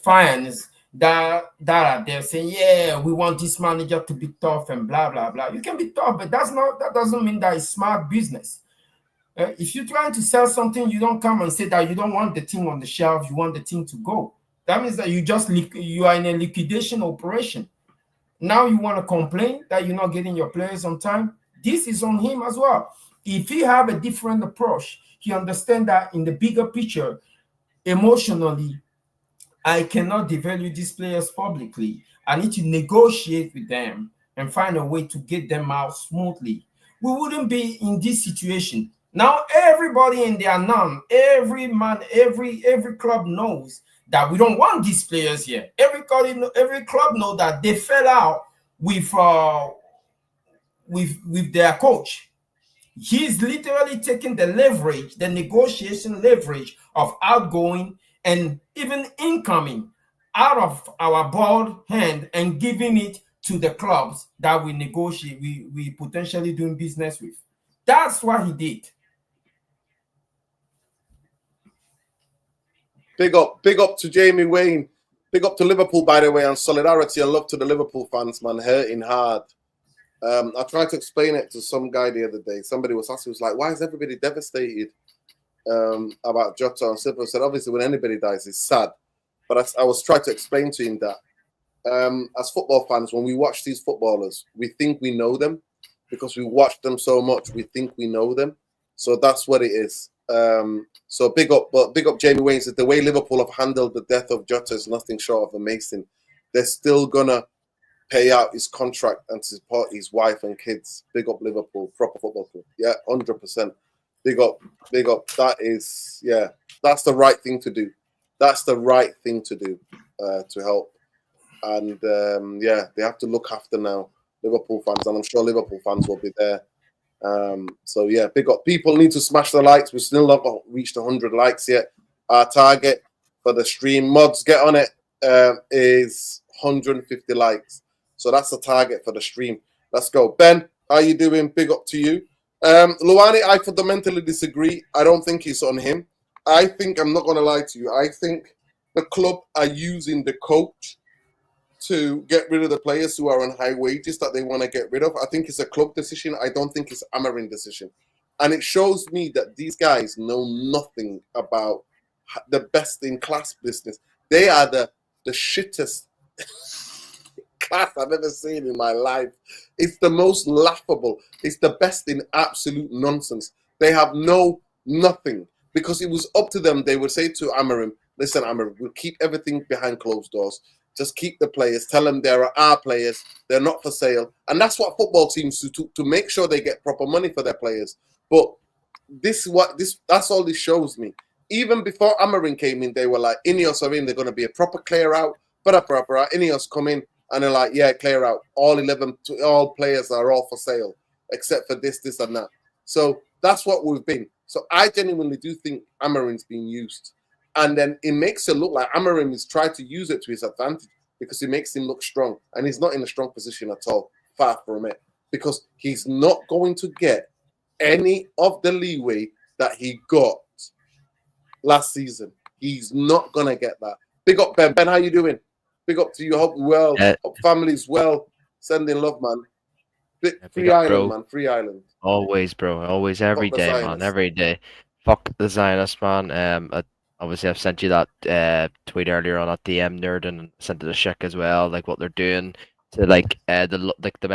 fans that are there saying, yeah, we want this manager to be tough and blah blah blah. You can be tough, but that doesn't mean that it's smart business. If you're trying to sell something, you don't come and say that you don't want the team on the shelf, you want the team to go. That means that you are in a liquidation operation. Now you want to complain that you're not getting your players on time. This is on him as well. If he have a different approach, he understands that in the bigger picture, emotionally, I cannot devalue these players publicly. I need to negotiate with them and find a way to get them out smoothly. We wouldn't be in this situation. Now everybody in their name, every man, every club knows that we don't want these players here. Every club knows that they fell out with their coach. He's literally taking the leverage, the negotiation leverage of outgoing and even incoming out of our board hand and giving it to the clubs that we negotiate, we potentially doing business with. That's what he did. Big up to Jamie Wayne. Big up to Liverpool, by the way, and solidarity and love to the Liverpool fans, man. Hurting hard. I tried to explain it to some guy the other day. Somebody was asking, was like, why is everybody devastated about Jota and Silva? I said, obviously, when anybody dies, it's sad. But I was trying to explain to him that as football fans, when we watch these footballers, we think we know them because we watch them so much. We think we know them. So that's what it is. So big up Jamie Wayne says the way Liverpool have handled the death of Jota is nothing short of amazing. They're still gonna pay out his contract and support his wife and kids. Big up Liverpool, proper football club. Yeah, 100%. Big up. That is, yeah, that's the right thing to do. That's the right thing to do to help. And yeah, they have to look after now Liverpool fans, and I'm sure Liverpool fans will be there. So yeah, big up. People need to smash the likes. We've still not reached 100 likes yet. Our target for the stream, mods, get on it, is 150 likes. So that's the target for the stream. Let's go. Ben, how you doing? Big up to you. Luani, I fundamentally disagree. I don't think it's on him. I think, I'm not going to lie to you, I think the club are using the coach to get rid of the players who are on high wages that they want to get rid of. I think it's a club decision. I don't think it's Amarin decision. And it shows me that these guys know nothing about the best in class business. They are the shittest class I've ever seen in my life. It's the most laughable. It's the best in absolute nonsense. They have nothing. Because it was up to them. They would say to Amarim, listen, Amarim, we'll keep everything behind closed doors. Just keep the players. Tell them they're our players. They're not for sale. And that's what football teams do to make sure they get proper money for their players. But that's all this shows me. Even before Amarin came in, they were like, Inios are in. They're going to be a proper clear out. Ineos come in and they're like, yeah, clear out. All players are all for sale, except for this, and that. So that's what we've been. So I genuinely do think Amarin's being used. And then it makes it look like Amarin is trying to use it to his advantage because it makes him look strong. And he's not in a strong position at all. Far from it. Because he's not going to get any of the leeway that he got last season. He's not going to get that. Big up, Ben. Ben, how you doing? Big up to you. Hope well. Hope family's well. Sending love, man. Free Island, bro. Man. Free Island. Always, bro. Always, every day, man. Every day. Fuck the Zionist, man. Obviously, I've sent you that tweet earlier on at DM Nerd and sent it to Shik as well. Like what they're doing to the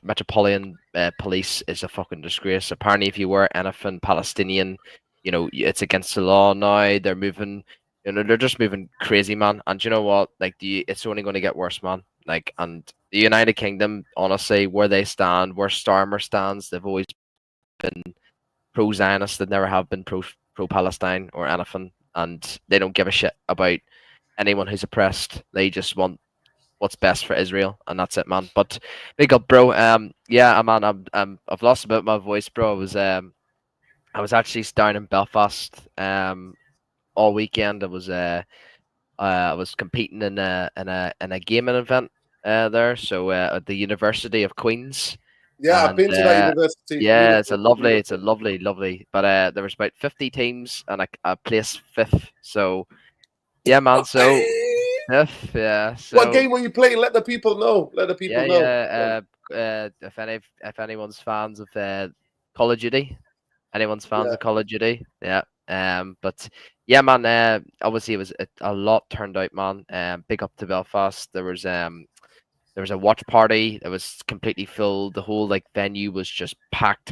Metropolitan Police is a fucking disgrace. Apparently, if you wear anything Palestinian, you know it's against the law now. They're moving. You know, they're just moving crazy, man. And you know what? Like, it's only going to get worse, man. Like, and the United Kingdom, honestly, where they stand, where Starmer stands, they've always been pro-Zionist. They never have been pro-Palestine or anything, and they don't give a shit about anyone who's oppressed. They just want what's best for Israel, and that's it, man. But big up, bro. Yeah, man. I've lost a bit of my voice, bro. I was actually down in Belfast, all weekend. I was competing in a gaming event there. So at the University of Queens. Yeah, I've been to that university. Yeah, it's a lovely. But there was about 50 teams, and I placed 5th. So yeah, man. So 5th, yeah. So, what game were you playing? Let the people know. Yeah. If anyone's fans of Call of Duty, of Call of Duty, yeah. But yeah, man. Obviously, it was a lot turned out, man. Big up to Belfast. There was a watch party that was completely full. The whole venue was just packed.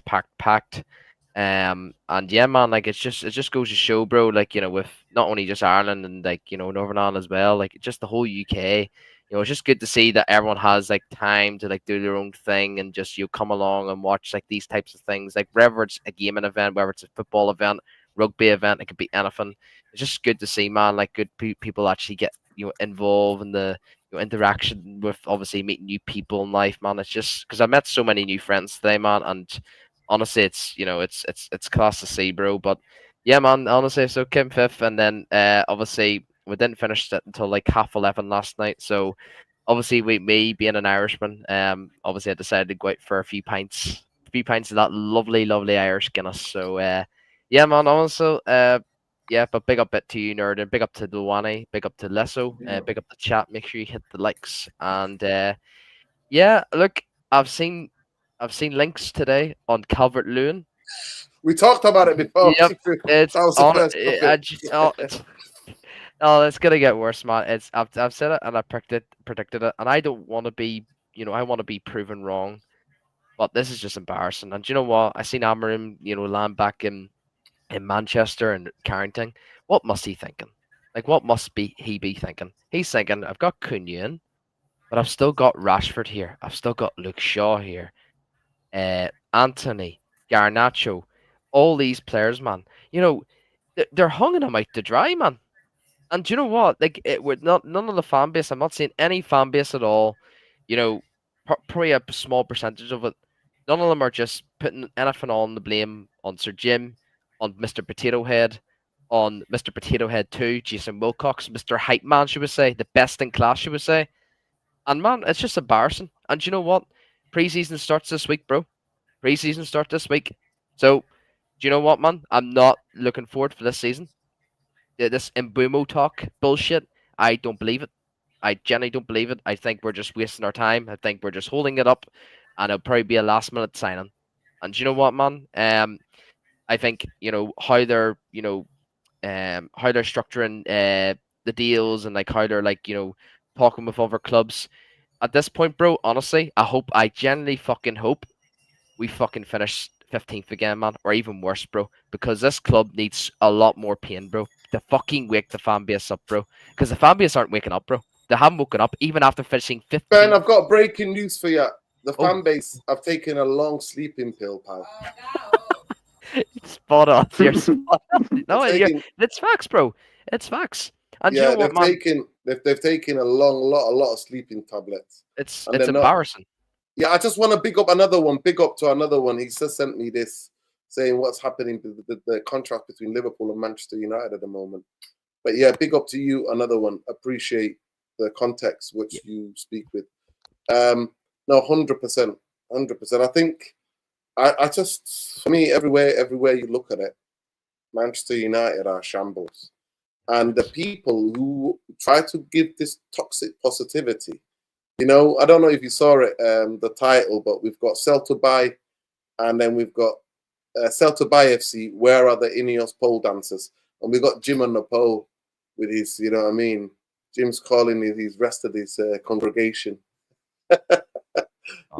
And yeah, man, it just goes to show, bro, with not only just Ireland and Northern Ireland as well, just the whole UK. It's just good to see that everyone has time to do their own thing and just come along and watch these types of things. Whether it's a gaming event, whether it's a football event, rugby event, it could be anything. It's just good to see, man. Good people actually get involved in the interaction with obviously meeting new people in life, man. It's just because I met so many new friends today, man, and honestly, it's it's class to see, bro. But yeah, man, honestly, so came 5th, and then obviously we didn't finish it until 11:30 last night. So obviously, me being an Irishman, obviously I decided to go out for a few pints of that lovely Irish Guinness. So yeah, man, also yeah, but big up to you, Nerd, and big up to Luani, big up to Lesso, big up the chat. Make sure you hit the likes, and yeah, look, I've seen links today on Calvert Lewin. We talked about it before. Yep, it's it's gonna get worse, man. I've said it and I predicted it, and I don't want to be, I want to be proven wrong, but this is just embarrassing. And do you know what? I seen Amarim, land back in Manchester and Carrington. What must he thinking? What must he be thinking? He's thinking, I've got Cunha in, but I've still got Rashford here. I've still got Luke Shaw here. Anthony, Garnacho, all these players, man. They're hanging them out to dry, man. And do you know what? We're none of the fan base. I'm not seeing any fan base at all. Probably a small percentage of it. None of them are just putting anything on the blame on Sir Jim, on Mr. Potato Head, on Mr. Potato Head 2, Jason Wilcox, Mr. Hype Man, should we say, the best in class, should we say. And man, it's just embarrassing. And you know what? Preseason starts this week, bro. Pre-season start this week. So, do you know what, man? I'm not looking forward for this season. This Mbumo talk bullshit. I don't believe it. I genuinely don't believe it. I think we're just wasting our time. I think we're just holding it up, and it'll probably be a last-minute signing. And do you know what, man? I think how they're how they're structuring the deals and like how they're like talking with other clubs. At this point, bro, honestly, I genuinely fucking hope we fucking finish 15th again, man, or even worse, bro, because this club needs a lot more pain, bro, to fucking wake the fan base up, bro, because the fan base aren't waking up, bro. They haven't woken up even after finishing 15th. Ben, I've got breaking news for you. The Oh. fan base have taken a long sleeping pill, pal. Spot on. You're spot on. No, it's facts, bro. It's facts. And yeah, you know what, man? They've taken a lot of sleeping tablets. It's embarrassing. Yeah, I just want to big up another one. Big up to another one. He just sent me this saying what's happening with the contract between Liverpool and Manchester United at the moment. But yeah, big up to you. Another one. Appreciate the context which you speak with. No, 100%. I think I just, for me, everywhere you look at it, Manchester United are shambles. And the people who try to give this toxic positivity, I don't know if you saw it, the title, but we've got Sell to Buy, and then we've got Sell to Buy FC, where are the Ineos pole dancers? And we've got Jim on the pole with his, you know what I mean? Jim's calling his rest of his congregation.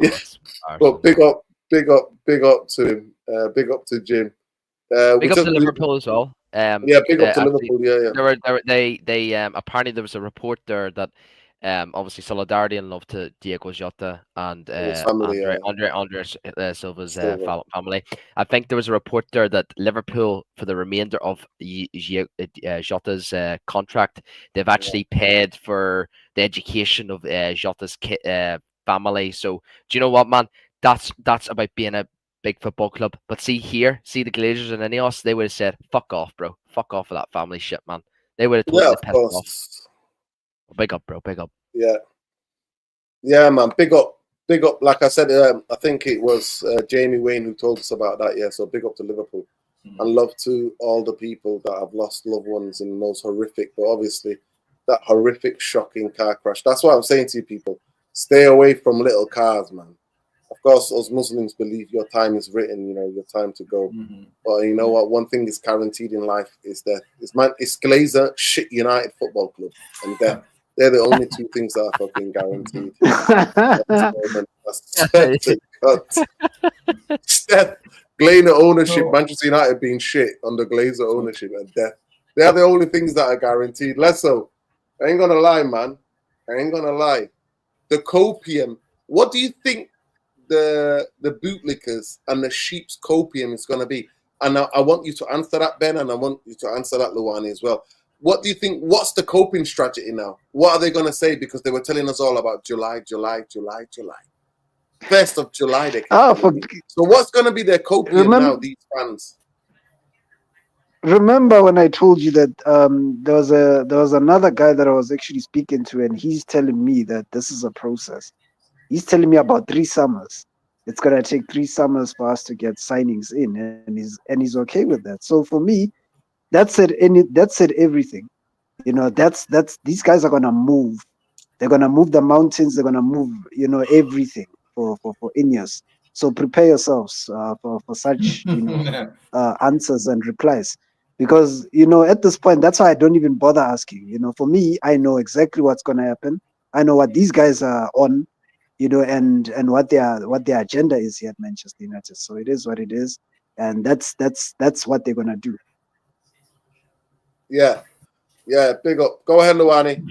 Yeah. But big up to him. Big up to Jim. Big up to Liverpool as well. Yeah, big up to Liverpool. Yeah. They apparently there was a report there that obviously solidarity and love to Deigo Jota and family, Andre Silva's family. I think there was a report there that Liverpool, for the remainder of Jota's contract, they've actually paid for the education of Jota's family. So do you know what, man? That's about being a big football club. But see the Glazers and Inios, they would have said, fuck off, bro. Fuck off with that family shit, man. They would have totally pissed off. Big up, bro. Big up. Yeah, man. Big up. Like I said, I think it was Jamie Wayne who told us about that. Yeah, so big up to Liverpool. And love to all the people that have lost loved ones in those horrific, but obviously that horrific, shocking car crash. That's why I'm saying to you people, stay away from little cars, man. Of course, us Muslims believe your time is written, your time to go. But you know what? One thing is guaranteed in life is death. It's Glazer, shit United Football Club, and death. They're the only two things that are fucking guaranteed. Death, Glazer ownership, Manchester United being shit under Glazer ownership, and death. They are the only things that are guaranteed. Less so. I ain't gonna lie, man. I ain't gonna lie. The copium. What do you think the bootlickers and the sheep's copium is going to be? And I want you to answer that, Ben, and I want you to answer that, Luwani, as well. What do you think? What's the coping strategy now? What are they going to say? Because they were telling us all about July. 1st of July. So what's going to be their copium now, these fans? Remember when I told you that there was another guy that I was actually speaking to, and he's telling me that this is a process. He's telling me about 3 summers. It's gonna take 3 summers for us to get signings in, and he's okay with that. So for me, that said everything. That's these guys are gonna move. They're gonna move the mountains. They're gonna move, everything for Inios. So prepare yourselves for such answers and replies, because at this point, that's why I don't even bother asking. For me, I know exactly what's gonna happen. I know what these guys are on. And what their agenda is here at Manchester United. So it is what it is, and that's what they're gonna do. Yeah, big up. Go ahead, Luwani.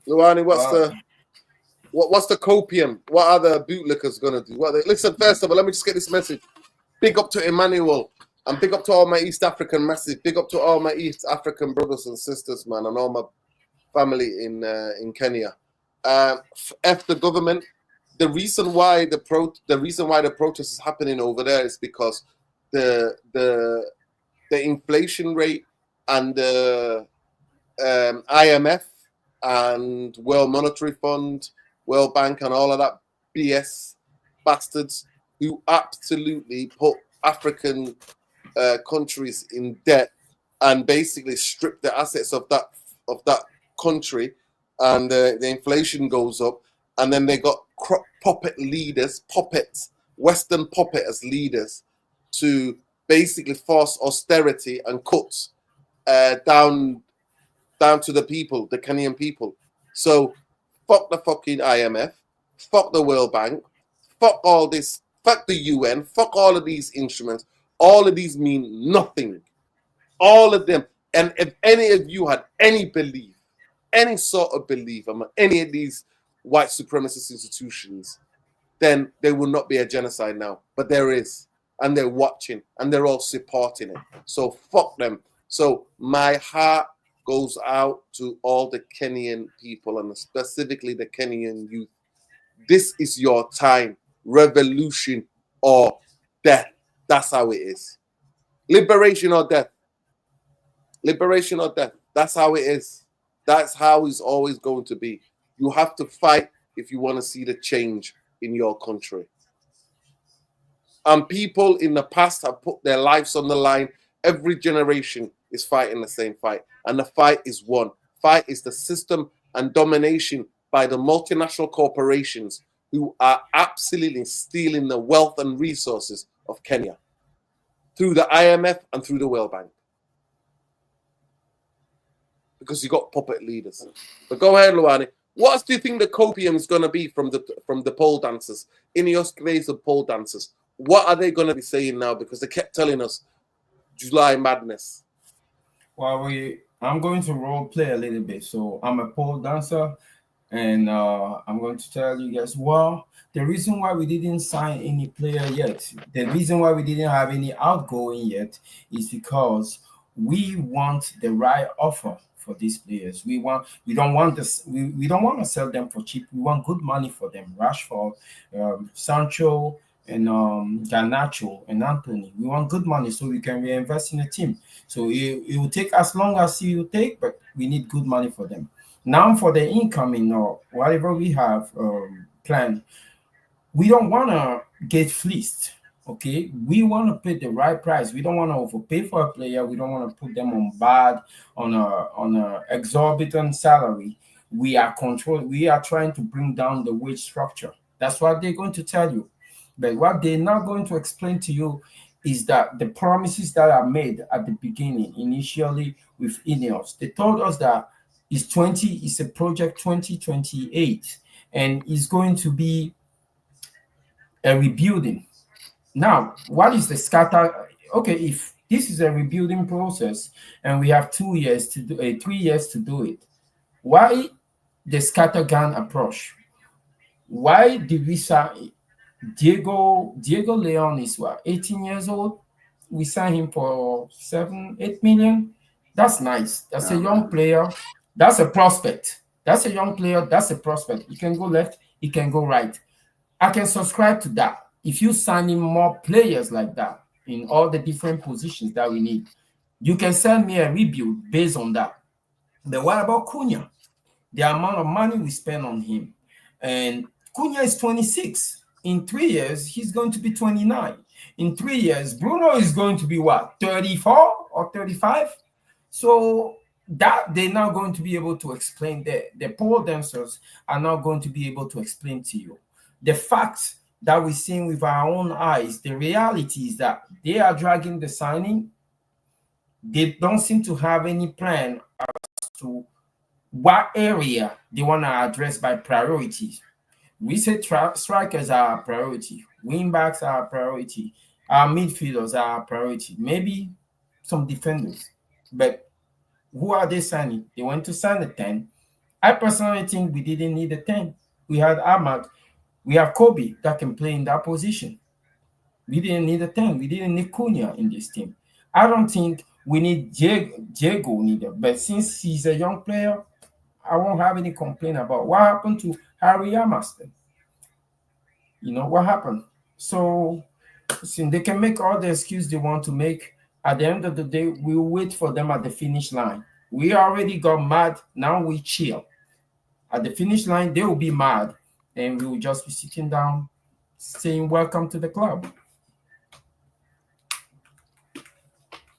Luwani, what's the copium? What are the bootlickers gonna do? Listen, first of all, let me just get this message. Big up to Emmanuel, and big up to all my East African message. Big up to all my East African brothers and sisters, man, and all my family in Kenya. F the government. The reason why the protest is happening over there is because the inflation rate and the IMF and World Monetary Fund, World Bank, and all of that BS bastards who absolutely put African countries in debt and basically strip the assets of that country, and the inflation goes up, and then they got puppet leaders, Western puppet as leaders, to basically force austerity and cuts down to the people, the Kenyan people. So fuck the fucking IMF, fuck the World Bank, fuck all this, fuck the UN, fuck all of these instruments. All of these mean nothing. All of them. And if any of you had any belief, any sort of belief among any of these white supremacist institutions, then there will not be a genocide now. But there is. And they're watching. And they're all supporting it. So fuck them. So my heart goes out to all the Kenyan people, and specifically the Kenyan youth. This is your time. Revolution or death. That's how it is. Liberation or death. Liberation or death. That's how it is. That's how it's always going to be. You have to fight if you want to see the change in your country. And people in the past have put their lives on the line. Every generation is fighting the same fight. And the fight is one. Fight is the system and domination by the multinational corporations who are absolutely stealing the wealth and resources of Kenya through the IMF and through the World Bank. Because you got puppet leaders. But go ahead, Luani. What else do you think the copium is going to be from the pole dancers? Ineos plays the pole dancers. What are they going to be saying now? Because they kept telling us July madness. Well, I'm going to role play a little bit. So I'm a pole dancer, and I'm going to tell you guys, well, the reason why we didn't sign any player yet, the reason why we didn't have any outgoing yet, is because we want the right offer for these players. We don't want this. We don't want to sell them for cheap. We want good money for them. Rashford, Sancho, and Garnacho and Anthony. We want good money so we can reinvest in the team. So it will take as long as it will take, but we need good money for them. Now for the incoming or whatever we have planned, we don't want to get fleeced. Okay, we want to pay the right price. We don't want to overpay for a player. We don't want to put them on a exorbitant salary. We are trying to bring down the wage structure. That's what they're going to tell you. But what they're not going to explain to you is that the promises that are made at the beginning, initially with Ineos, they told us that it's a project 2028, and it's going to be a rebuilding. Now, what is the scatter? Okay, if this is a rebuilding process and we have 2 years to do 3 years to do it, why the scattergun approach? Why did we sign Diego Leon is 18 years old? We signed him for 7-8 million. That's nice. That's a young player. That's a prospect. That's a young player. That's a prospect. He can go left. He can go right. I can subscribe to that. If you sign in more players like that in all the different positions that we need, you can send me a rebuild based on that. But what about Cunha? The amount of money we spend on him. And Cunha is 26. In 3 years, he's going to be 29. In 3 years, Bruno is going to be what, 34 or 35? So that they're not going to be able to explain. The pole dancers are not going to be able to explain to you. The fact that we're seeing with our own eyes, the reality is that they are dragging the signing. They don't seem to have any plan as to what area they want to address by priorities. We say strikers are our priority, wing backs are our priority, our midfielders are our priority, maybe some defenders. But who are they signing? They went to sign a 10. I personally think we didn't need a 10. We had Ahmad. We have Kobe that can play in that position. We didn't need a 10. We didn't need Cunha in this team. I don't think we need Deigo neither. But since he's a young player, I won't have any complaint about what happened to Harry Armstrong. You know what happened? So they can make all the excuse they want to make. At the end of the day, we'll wait for them at the finish line. We already got mad. Now we chill. At the finish line, they will be mad. And we will just be sitting down saying welcome to the club.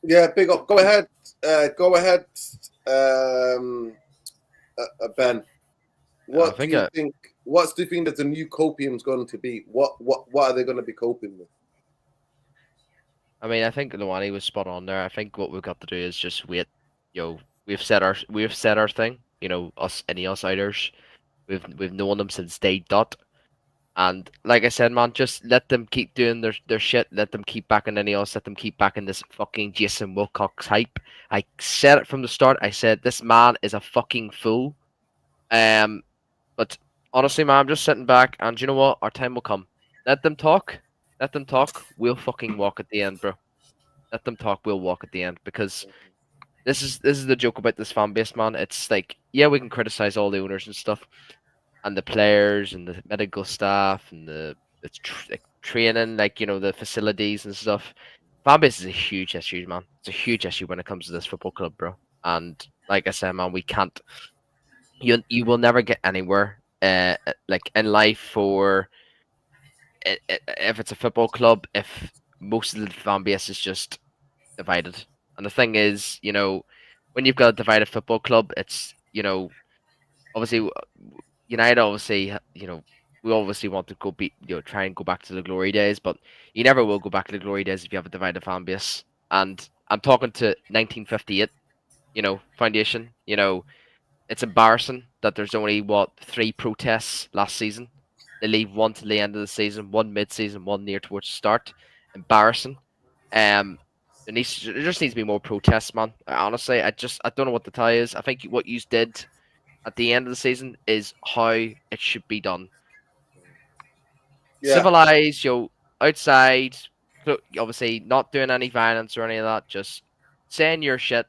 Yeah, big up. Go ahead. Ben. What do you think? What do you think that the new copium is going to be? What are they going to be coping with? I mean, I think Luani was spot on there. I think what we've got to do is just wait. We've said our thing. Us Inios outsiders, we've known them since day dot. And like I said, man, just let them keep doing their shit. Let them keep backing Inios. Let them keep backing this fucking Jason Wilcox hype. I said it from the start. I said this man is a fucking fool. But honestly, man, I'm just sitting back, and you know what? Our time will come. Let them talk. Let them talk. We'll fucking walk at the end, bro. Let them talk. We'll walk at the end, because this is the joke about this fan base, man. It's like, yeah, we can criticize all the owners and stuff, and the players and the medical staff and the training, like, the facilities and stuff. Fan base is a huge issue, man. It's a huge issue when it comes to this football club, bro. And like I said, man, we can't. You will never get anywhere, like in life, for if it's a football club, if most of the fan base is just divided. And the thing is, when you've got a divided football club, it's, obviously United, obviously, we obviously want to try and go back to the glory days, but you never will go back to the glory days if you have a divided fan base. And I'm talking to 1958, foundation. It's embarrassing that there's only 3 protests last season. They leave one to the end of the season, one mid-season, one near towards the start. Embarrassing. There just needs to be more protests, man. Honestly, I don't know what the tie is. I think what you did at the end of the season is how it should be done. Yeah. Civilized, outside, obviously not doing any violence or any of that, just saying your shit.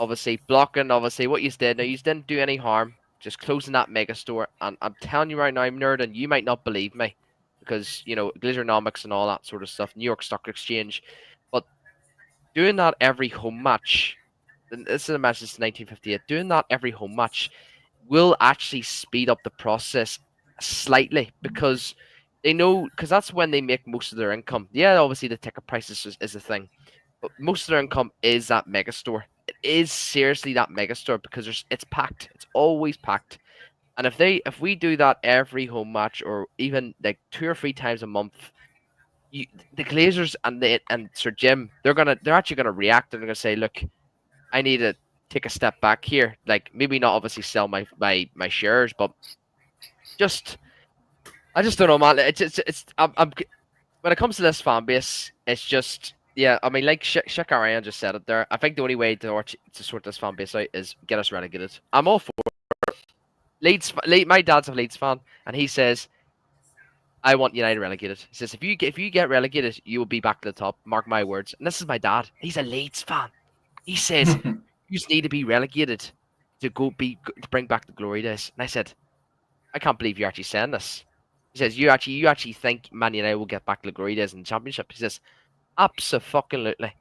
Obviously blocking, what you did. Now, you didn't do any harm, just closing that mega store. And I'm telling you right now, I'm nerd, and you might not believe me, because, Glazeronomics and all that sort of stuff, New York Stock Exchange. But doing that every home match, and this is a match since 1958, doing that every home match will actually speed up the process slightly, because they know, because that's when they make most of their income. Yeah, obviously the ticket prices is a thing, but most of their income is that mega store. It is seriously that mega store, because it's packed. It's always packed. And if we do that every home match, or even like 2 or 3 times a month, the Glazers and Sir Jim, they're actually gonna react, and they're gonna say, look, I need to take a step back here. Like, maybe not obviously sell my shares, but I just don't know, man. I'm when it comes to this fan base, it's just, yeah. I mean, like Shakarian just said it there. I think the only way to sort this fan base out is get us relegated. I'm all for Leeds. My dad's a Leeds fan, and he says, I want United relegated. He says, if you get relegated, you will be back to the top. Mark my words. And this is my dad. He's a Leeds fan. He says, you just need to be relegated to bring back the glory days. And I said, I can't believe you're actually saying this. He says, you actually think Man United will get back to the glory days in the Championship? He says, absolutely.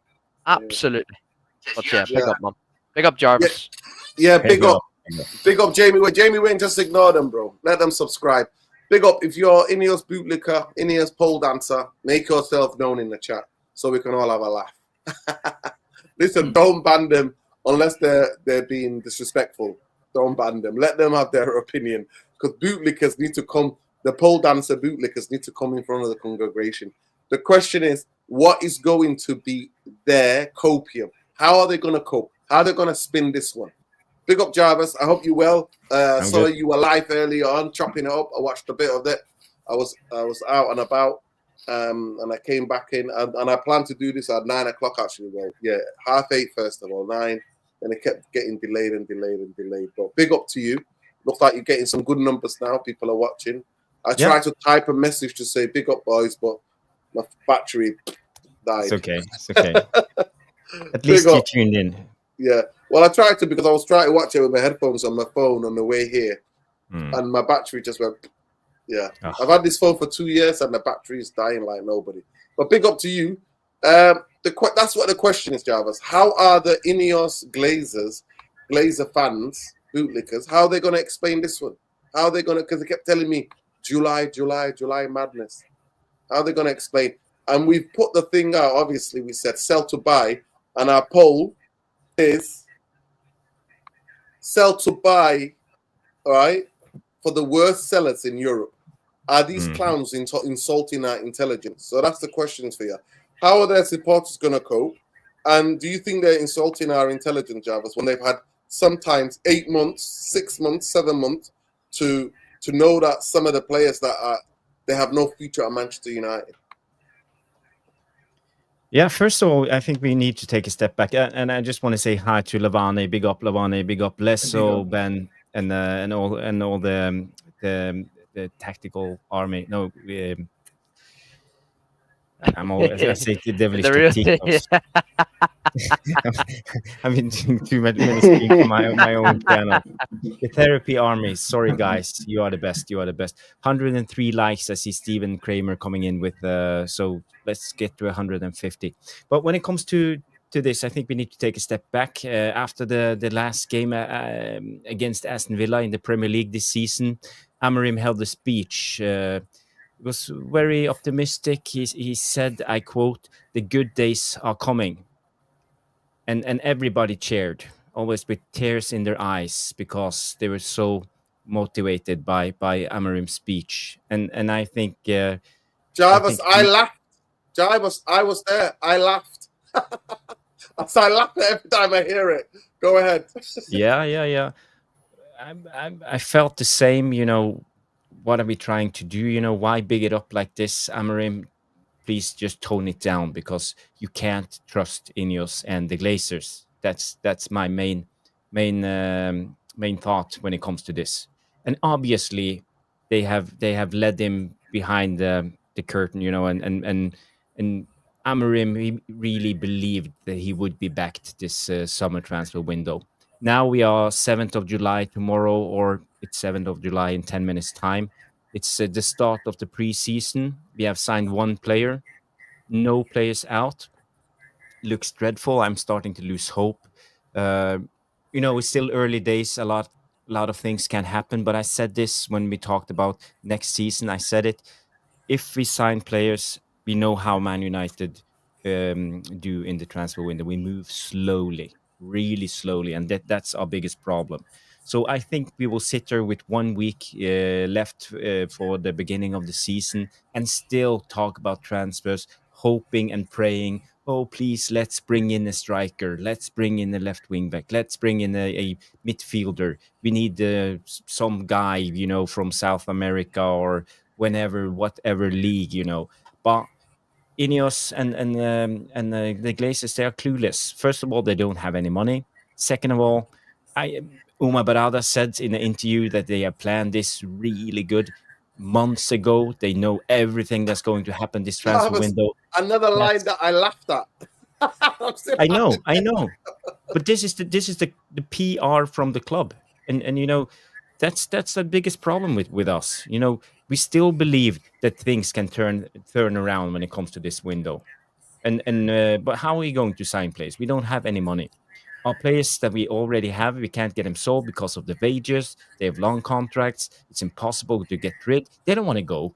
Absolutely. But yeah, big up, man. Big up, Jarvis. Yeah, big up. Big up, Jamie Wayne. Jamie Wayne, just ignore them, bro. Let them subscribe. Big up, if you're Ineos bootlicker, Ineos pole dancer, make yourself known in the chat so we can all have a laugh. Listen, don't ban them unless they're being disrespectful. Don't ban them. Let them have their opinion, because bootlickers need to come. The pole dancer bootlickers need to come in front of the congregation. The question is, what is going to be their copium? How are they going to cope? How are they going to spin this one? Big up, Jarvis. I hope you well. Saw you were live earlier on, chopping it up. I watched a bit of it. I was out and about, and I came back in, and I planned to do this at 9 o'clock actually. Well, yeah, 8:30 first of all, 9, and it kept getting delayed. But big up to you. Looks like you're getting some good numbers now. People are watching. I tried to type a message to say big up, boys, but my battery died. It's okay. At least you tuned in. Yeah. Well, I tried to, because I was trying to watch it with my headphones on my phone on the way here, and my battery just went. Yeah, I've had this phone for 2 years, and the battery is dying like nobody. But big up to you. That's what the question is, Jarvis. How are the Ineos Glazer fans, bootlickers, how are they going to explain this one? How are they going to? Because they kept telling me July madness. How are they going to explain? And we've put the thing out, obviously, we said sell to buy, and our poll is sell to buy, all right, for the worst sellers in Europe. Are these clowns insulting our intelligence? So that's the questions for you. How are their supporters going to cope? And do you think they're insulting our intelligence, Jarvis, when they've had sometimes 8 months, 6 months, 7 months to know that some of the players that they have no future at Manchester United? Yeah, first of all, I think we need to take a step back, and I just want to say hi to Lavane, big up Lavane, big up Lesso, Ben, and all the tactical army. No, I'm always I say the devilish tacticos. I've been doing too many streams on my own channel. The therapy army. Sorry, guys, you are the best. You are the best. 103 likes. I see Stephen Kramer coming in with. So let's get to 150. But when it comes to this, I think we need to take a step back. After the last game against Aston Villa in the Premier League this season, Amorim held a speech. It was very optimistic. He said, I quote, "The good days are coming." And everybody cheered, always with tears in their eyes, because they were so motivated by Amorim's speech. And I think Jarvis, I laughed. Jarvis, I was there. I laughed. So I laugh every time I hear it. Go ahead. Yeah. I felt the same. What are we trying to do? Why big it up like this, Amorim? Please just tone it down, because you can't trust Ineos and the Glazers. That's my main thought when it comes to this. And obviously, they have led him behind the curtain, and Amorim, he really believed that he would be backed this summer transfer window. Now we are 7th of July tomorrow, or it's 7th of July in 10 minutes time. It's the start of the preseason. We have signed one player, no players out. Looks dreadful. I'm starting to lose hope. It's still early days. A lot of things can happen. But I said this when we talked about next season. I said it. If we sign players, we know how Man United do in the transfer window. We move slowly, really slowly, and that's our biggest problem. So I think we will sit there with 1 week left for the beginning of the season and still talk about transfers, hoping and praying, oh, please, let's bring in a striker. Let's bring in a left wing back. Let's bring in a midfielder. We need some guy, from South America or whatever league, But Ineos and the Glazers, they are clueless. First of all, they don't have any money. Second of all, Uma Barada said in an interview that they have planned this really good months ago. They know everything that's going to happen this transfer window. Another line that I laughed at. I know. But this is the PR from the club. And that's the biggest problem with us. We still believe that things can turn around when it comes to this window. But how are we going to sign players? We don't have any money. Our players that we already have, we can't get them sold because of the wages. They have long contracts. It's impossible to get rid. They don't want to go.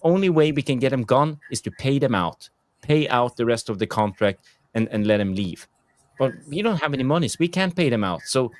Only way we can get them gone is to pay them out. Pay out the rest of the contract and let them leave. But we don't have any money, so we can't pay them out. So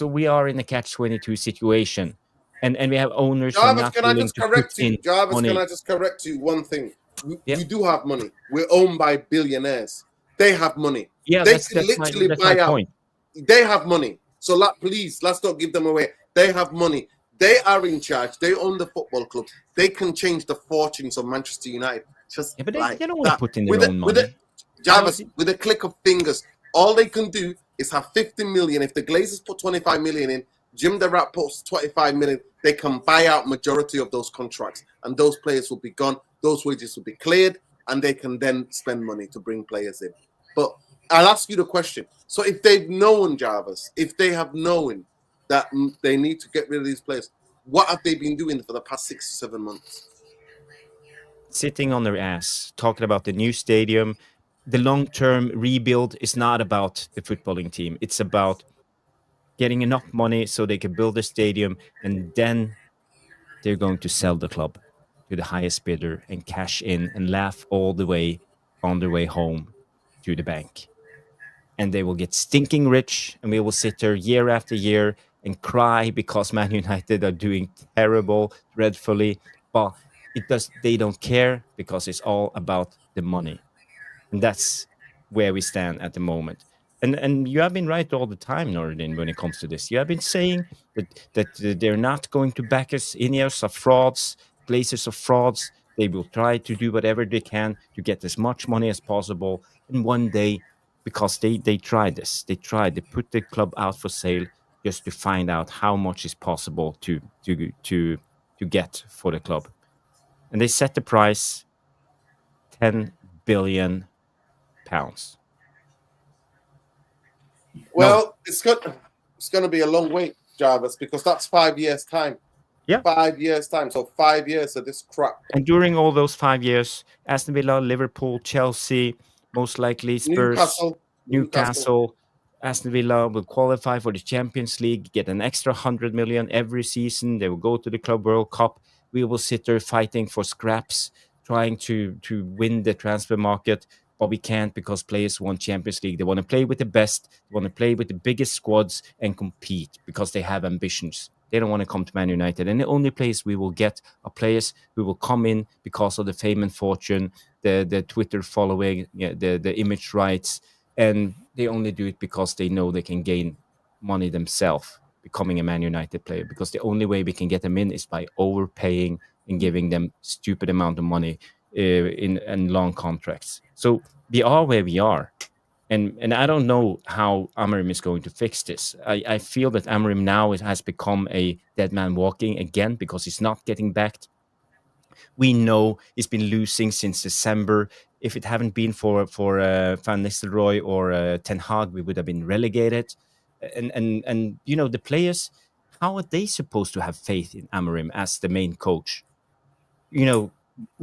we are in a catch-22 situation. And we have owners who are not willing to put in money. Can I just correct you one thing? We do have money. We're owned by billionaires. They have money. Yeah, they that's can literally my buy out. point. They have money. So please, let's not give them away. They have money. They are in charge. They own the football club. They can change the fortunes of Manchester United. But they don't want to put in their own money. Jarvis, with a click of fingers, all they can do is have 50 million. If the Glazers put 25 million in, Jim the Rat puts 25 million, they can buy out majority of those contracts. And those players will be gone. Those wages will be cleared. And they can then spend money to bring players in. But I'll ask you the question. So if they've known, Jarvis, if they have known that they need to get rid of these players, what have they been doing for the past 6 to 7 months? Sitting on their ass, talking about the new stadium. The long-term rebuild is not about the footballing team. It's about getting enough money so they can build a stadium and then they're going to sell the club to the highest bidder and cash in and laugh all the way on their way home to the bank. And they will get stinking rich, and we will sit there year after year and cry because Man United are doing terrible, dreadfully. But they don't care because it's all about the money. And that's where we stand at the moment. And you have been right all the time, Nordin, when it comes to this. You have been saying that they're not going to back us. Ineos are frauds, Glazers are frauds. They will try to do whatever they can to get as much money as possible. And one day, because they tried this, they put the club out for sale just to find out how much is possible to get for the club. And they set the price £10 billion. Well, it's going to be a long wait, Jarvis, because that's 5 years' time. Yeah. 5 years' time. So 5 years of this crap. And during all those 5 years, Aston Villa, Liverpool, Chelsea, most likely Spurs, Newcastle, Aston Villa will qualify for the Champions League, get an extra 100 million every season. They will go to the Club World Cup. We will sit there fighting for scraps, trying to win the transfer market, but we can't because players want Champions League. They want to play with the best. They want to play with the biggest squads and compete because they have ambitions. They don't want to come to Man United. And the only players we will get are players who will come in because of the fame and fortune, the Twitter following, the image rights. And they only do it because they know they can gain money themselves becoming a Man United player. Because the only way we can get them in is by overpaying and giving them stupid amount of money in long contracts. So we are where we are. And I don't know how Amorim is going to fix this. I feel that Amorim now has become a dead man walking again because he's not getting backed. We know he's been losing since December. If it hadn't been for Van Nistelrooy or Ten Hag, we would have been relegated. And you know, the players, how are they supposed to have faith in Amorim as the main coach? You know,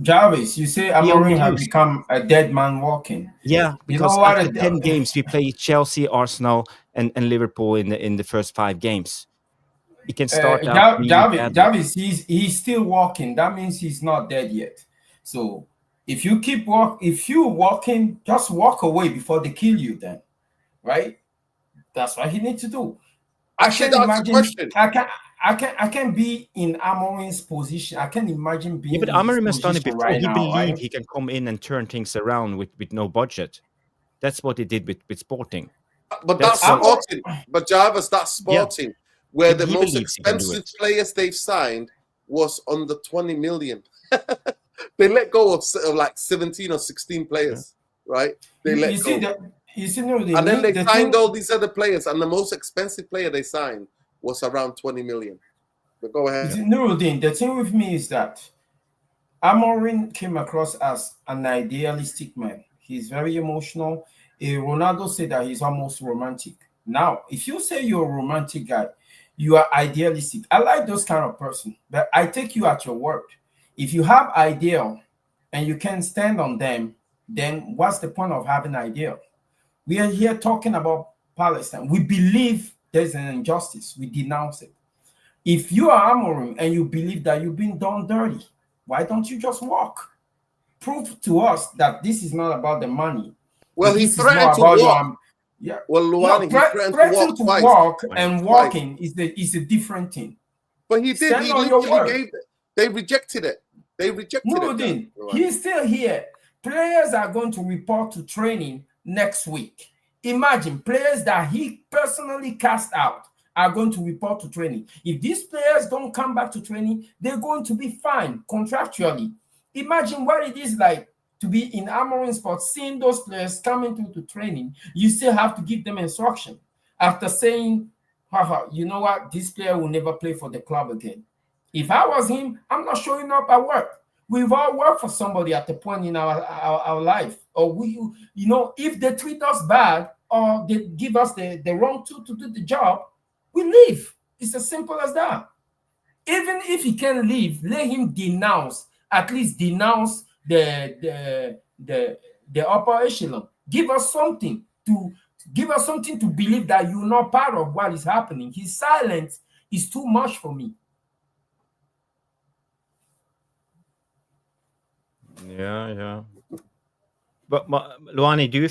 Jarvis, you say Amorim has become a dead man walking. Yeah, because you know after 10 games, we play Chelsea, Arsenal, and Liverpool in the first 5 games. He can start out really Jarvis, he's still walking. That means he's not dead yet. So if you walking, just walk away before they kill you. Then, right? That's what he needs to do. I can imagine. I can be in Amorim's position. I can imagine being. Yeah, but Amorim has done it before. Right he now, believed right? he can come in and turn things around with no budget. That's what he did with Sporting. But that's Sporting. But Jarvis, that's Sporting, where the most expensive players they've signed was under 20 million. They let go of like 17 or 16 players, right? They let go. And then they signed all these other players, and the most expensive player they signed was around 20 million. But go ahead. Nuruddin, the thing with me is that Amorim came across as an idealistic man. He's very emotional. Ronaldo said that he's almost romantic. Now, if you say you're a romantic guy, you are idealistic. I like those kind of person, but I take you at your word. If you have ideal and you can stand on them, then what's the point of having ideal? We are here talking about Palestine. We believe there's an injustice. We denounce it. If you are Amorim and you believe that you've been done dirty, why don't you just walk? Prove to us that this is not about the money. Well, he threatened to walk. Well, Luani, he threatened to walk and walking is a different thing. But he did. Stand he on your literally word. gave it. They rejected it. Nuruddin, he's still here. Players are going to report to training next week. Imagine players that he personally cast out are going to report to training. If these players don't come back to training, they're going to be fined contractually. Imagine what it is like to be in Amorim spot, seeing those players coming to training. You still have to give them instruction after saying, you know what, this player will never play for the club again. If I was him, I'm not showing up at work. We've all worked for somebody at the point in our life. Or if they treat us bad or they give us the wrong tool to do the job, we leave. It's as simple as that. Even if he can leave, let him at least denounce the upper echelon. Give us something to believe that you're not part of what is happening. His silence is too much for me. Yeah. But Luani, do you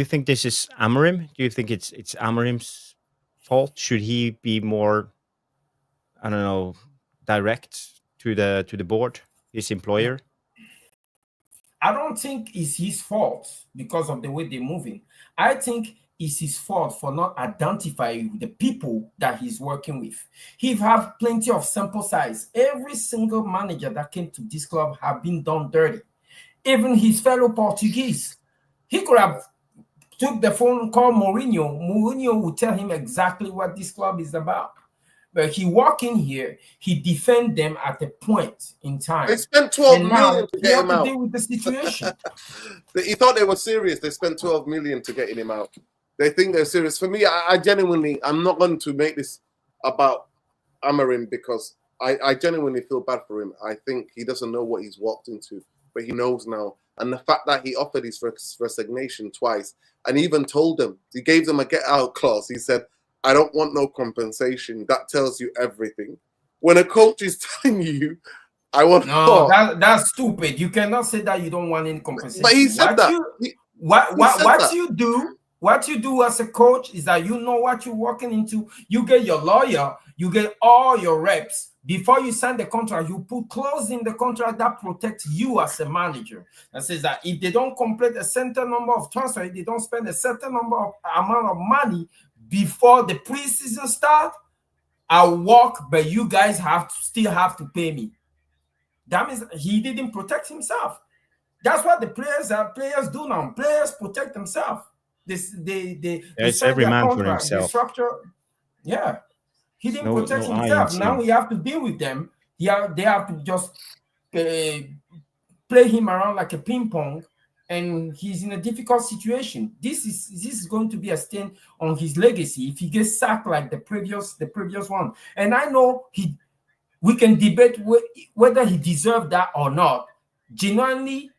think this is Amorim? Do you think it's Amorim's fault? Should he be more, I don't know, direct to the board, his employer? I don't think it's his fault because of the way they're moving. I think it's his fault for not identifying the people that he's working with. He have plenty of sample size. Every single manager that came to this club have been done dirty. Even his fellow Portuguese. He could have took the phone, called Mourinho. Mourinho would tell him exactly what this club is about. But he walk in here, he defend them at a point in time. They spent 12 and million now to he get have him to out. deal with the situation. He thought they were serious. They spent 12 million to getting him out. They think they're serious. For me, I genuinely, I'm not going to make this about Amorim because I genuinely feel bad for him. I think he doesn't know what he's walked into, but he knows now. And the fact that he offered his resignation twice and even told them, he gave them a get out clause. He said, I don't want no compensation. That tells you everything. When a coach is telling you, I want that's stupid. You cannot say that you don't want any compensation. But he said that. What you do as a coach is that you know what you're walking into. You get your lawyer, you get all your reps. Before you sign the contract, you put clause in the contract that protects you as a manager. That says that if they don't complete a certain number of transfers, if they don't spend a certain amount of money before the preseason start, I'll walk, but you guys still have to pay me. That means he didn't protect himself. That's what the players do now. Players protect themselves. They sign every their man for contract, himself. the structure. Yeah. He didn't protect himself. Now we have to deal with them. They have to just play him around like a ping pong, and he's in a difficult situation. This is going to be a stain on his legacy if he gets sacked like the previous one. And I know we can debate whether he deserved that or not. Genuinely,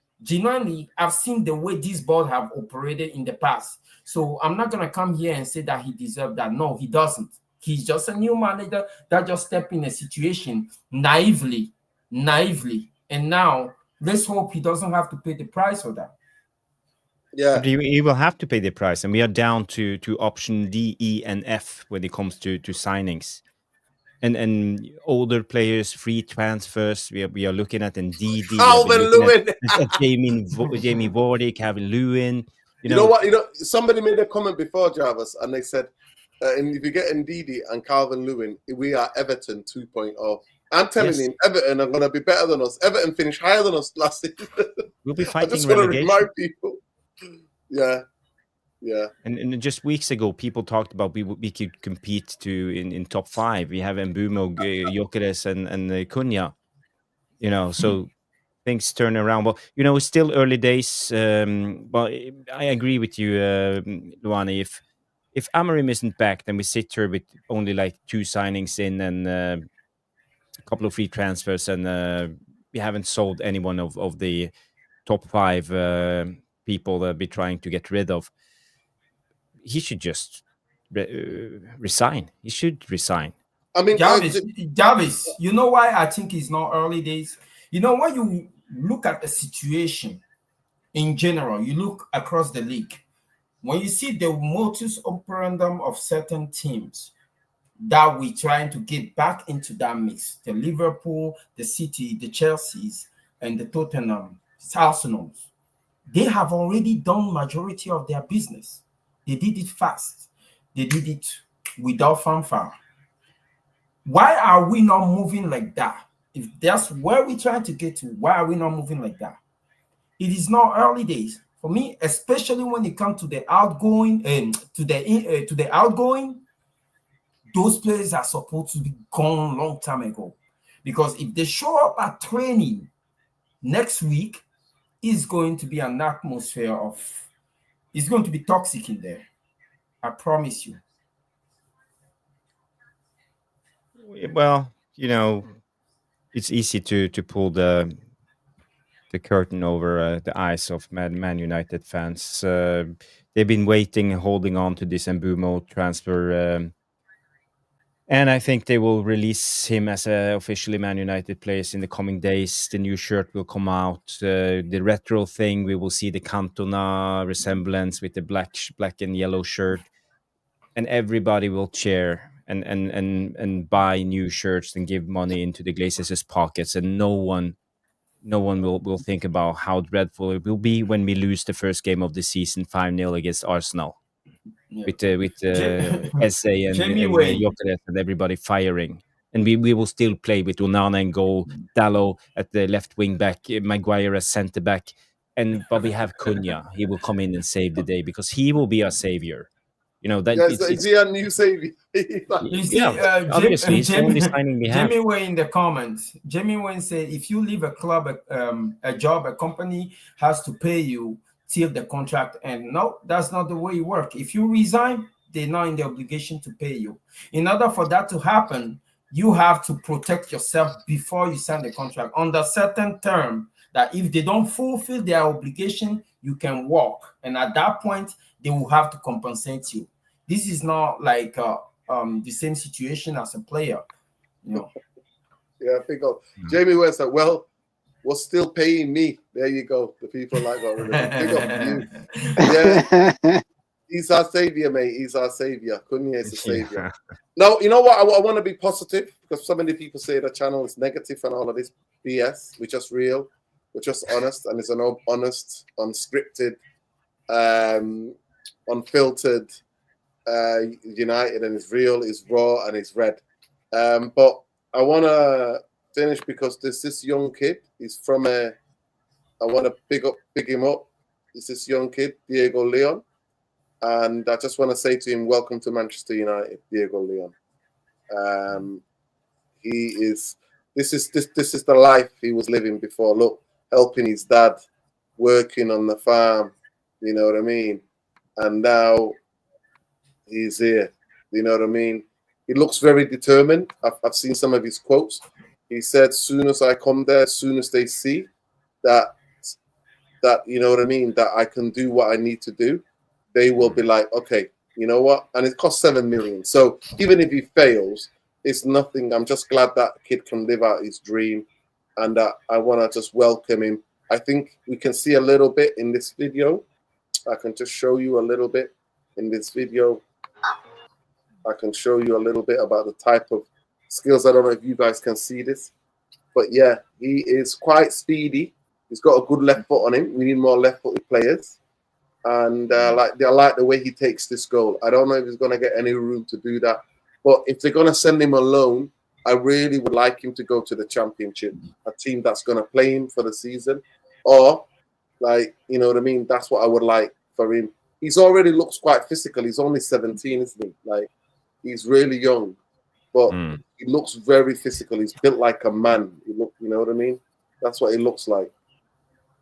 I've seen the way this board have operated in the past. So I'm not gonna come here and say that he deserved that. No, he doesn't. He's just a new manager that just stepped in a situation naively. And now let's hope he doesn't have to pay the price for that. Yeah. He will have to pay the price, and we are down to option D, E, and F when it comes to signings. And older players, free transfers, we are looking at in DD. Calvin Lewin. Jamie Vardy, Calvin Lewin. You know what? Somebody made a comment before, Jarvis, and they said, and if you get Ndidi and Calvin Lewin, we are Everton 2.0. I'm telling you, Everton are going to be better than us. Everton finished higher than us last season. We'll be fighting I just want to relegation. remind people. Yeah. And just weeks ago, people talked about we could compete in top 5. We have Mbumo, Gyökeres, and Cunha. So things turn around. Well, it's still early days. But I agree with you, Luani. If Amorim isn't back, then we sit here with only like 2 signings in and a couple of free transfers, and we haven't sold any one of the top 5 people that we're trying to get rid of. He should just resign. He should resign. I mean, Jarvis, you know why I think it's not early days? When you look at the situation in general, you look across the league, when you see the modus operandum of certain teams that we're trying to get back into that mix, the Liverpool, the City, the Chelseas, and the Tottenham, Arsenals, they have already done majority of their business. They did it fast. They did it without fanfare. Why are we not moving like that? If that's where we're trying to get to, why are we not moving like that? It is not early days for me, especially when it comes to the outgoing and to the outgoing. Those players are supposed to be gone long time ago, because if they show up at training next week, it's going to be an atmosphere of. It's going to be toxic in there. I promise you. Well, it's easy to pull the curtain over the eyes of Man United fans. They've been waiting, holding on to this Mbumo transfer And I think they will release him as a officially Man United player in the coming days. The new shirt will come out. The retro thing, we will see the Cantona resemblance with the black and yellow shirt, and everybody will cheer and buy new shirts and give money into the Glazers' pockets, and no one will think about how dreadful it will be when we lose the first game of the season 5-0 against Arsenal. Yeah. With SA and Jamie Wayne. Gyökeres and everybody firing. And we will still play with Onana in goal, Dallo at the left wing back, Maguire as centre back, but we have Cunha. He will come in and save the day because he will be our savior. You know that is he a new savior? You see, yeah, obviously it's the only signing we have. Jamie Wayne in the comments. Jamie Wayne said, if you leave a club, a job, a company has to pay you till the contract ends. No, that's not the way it works. If you resign, they're not in the obligation to pay you. In order for that to happen, you have to protect yourself before you sign the contract under certain term that if they don't fulfill their obligation, you can walk. And at that point, they will have to compensate you. This is not like the same situation as a player, you know. Yeah, big up. Jamie West said, well, was still paying me. There you go. The people like that. Big up you. Yeah. He's our savior, mate. He's our savior. Cunha is the savior. No, you know what? I want to be positive because so many people say the channel is negative and all of this BS. We're just real. We're just honest. And it's an honest, unscripted, unfiltered United, and it's real, it's raw, and it's red. But I want to finish because there's this young kid. He's from I want to big him up. It's this young kid, Deigo Leon. And I just want to say to him, welcome to Manchester United, Deigo Leon. This is the life he was living before. Look, helping his dad, working on the farm, you know what I mean? And now he's here, you know what I mean? He looks very determined. I've seen some of his quotes. He said, soon as I come there, as soon as they see that, you know what I mean, that I can do what I need to do, they will be like, okay, you know what? And it costs 7 million. So even if he fails, it's nothing. I'm just glad that kid can live out his dream, and that I want to just welcome him. I think we can see a little bit in this video. I can just show you a little bit in this video. I can show you a little bit about the type of skills. I don't know if you guys can see this, but yeah, he is quite speedy. He's got a good left foot on him. We need more left-footed players. And I like the way he takes this goal. I don't know if he's going to get any room to do that. But if they're going to send him alone, I really would like him to go to the Championship, a team that's going to play him for the season. Or, like, you know what I mean? That's what I would like for him. He's already looks quite physical. He's only 17, isn't he? Like, he's really young. But he looks very physical. He's built like a man. You know what I mean? That's what he looks like.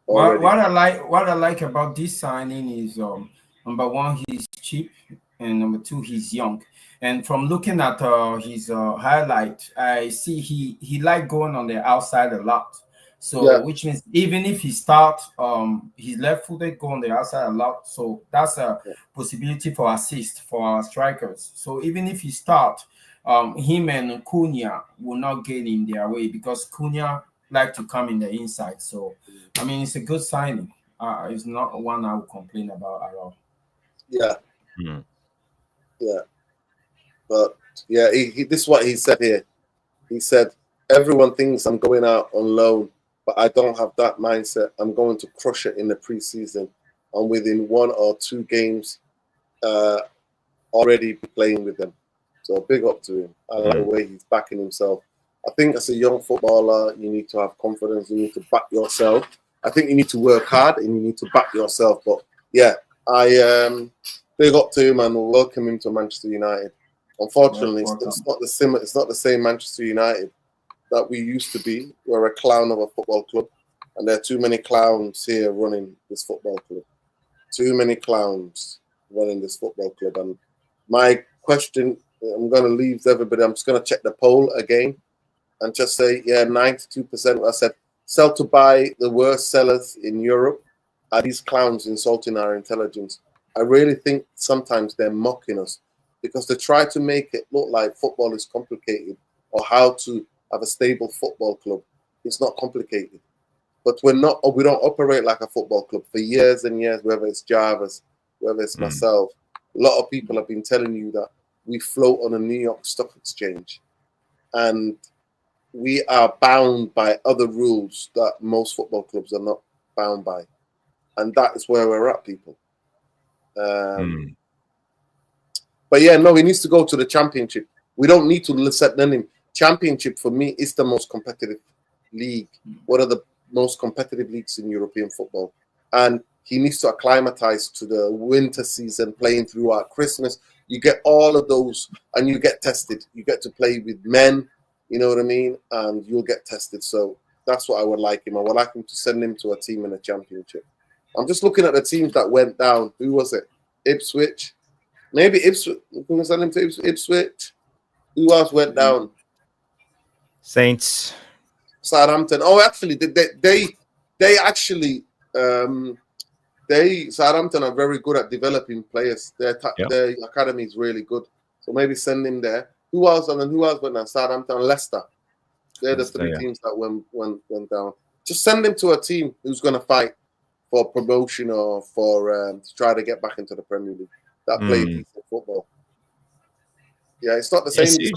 What I like about this signing is number one, he's cheap, and number two, he's young. And from looking at his highlight, I see he like going on the outside a lot. So yeah. Which means even if he starts, he's left-footed, go on the outside a lot. So that's a possibility for assist for our strikers. So even if he starts, him and Cunha will not get in their way because Cunha like to come in the inside. So I mean, it's a good signing. It's not one I would complain about at all. Yeah. Yeah. But yeah, this is what he said here. He said, everyone thinks I'm going out on loan, but I don't have that mindset. I'm going to crush it in the preseason. I'm within 1 or 2 games already playing with them. So big up to him. I like the way he's backing himself. I think as a young footballer, you need to have confidence. You need to back yourself. I think you need to work hard and you need to back yourself. But yeah, I big up to him and welcome him to Manchester United. Unfortunately, it's not the same Manchester United that we used to be. We're a clown of a football club, and there are too many clowns here running this football club. Too many clowns running this football club. And my question, I'm going to leave everybody. I'm just going to check the poll again. And just say, yeah, 92%. I said, sell to buy, the worst sellers in Europe are these clowns insulting our intelligence. I really think sometimes they're mocking us. because they try to make it look like football is complicated or how to have a stable football club. It's not complicated. But we don't operate like a football club for years and years, whether it's Jarvis, whether it's myself. A lot of people have been telling you that we float on a New York Stock Exchange and we are bound by other rules that most football clubs are not bound by. And that is where we're at, people. But yeah, no, he needs to go to the championship. We don't need to set him. Championship for me is the most competitive league. One of the most competitive leagues in European football. And he needs to acclimatize to the winter season, playing throughout Christmas. You get all of those and you get tested. You get to play with men, you know what I mean? And you'll get tested. So that's what I would like him. I would like him to send him to a team in a championship. I'm just looking at the teams that went down. Who was it? Ipswich. Maybe Ipswich. Can we send him to Ipswich? Who else went down? Saints. Southampton. Oh, actually, they actually Southampton are very good at developing players. Their academy is really good. So maybe send him there. Who else? And then who else went down? Southampton, Leicester. They're the three teams that went down. Just send him to a team who's going to fight for promotion or for to try to get back into the Premier League that play decent football. Yeah, it's not the same.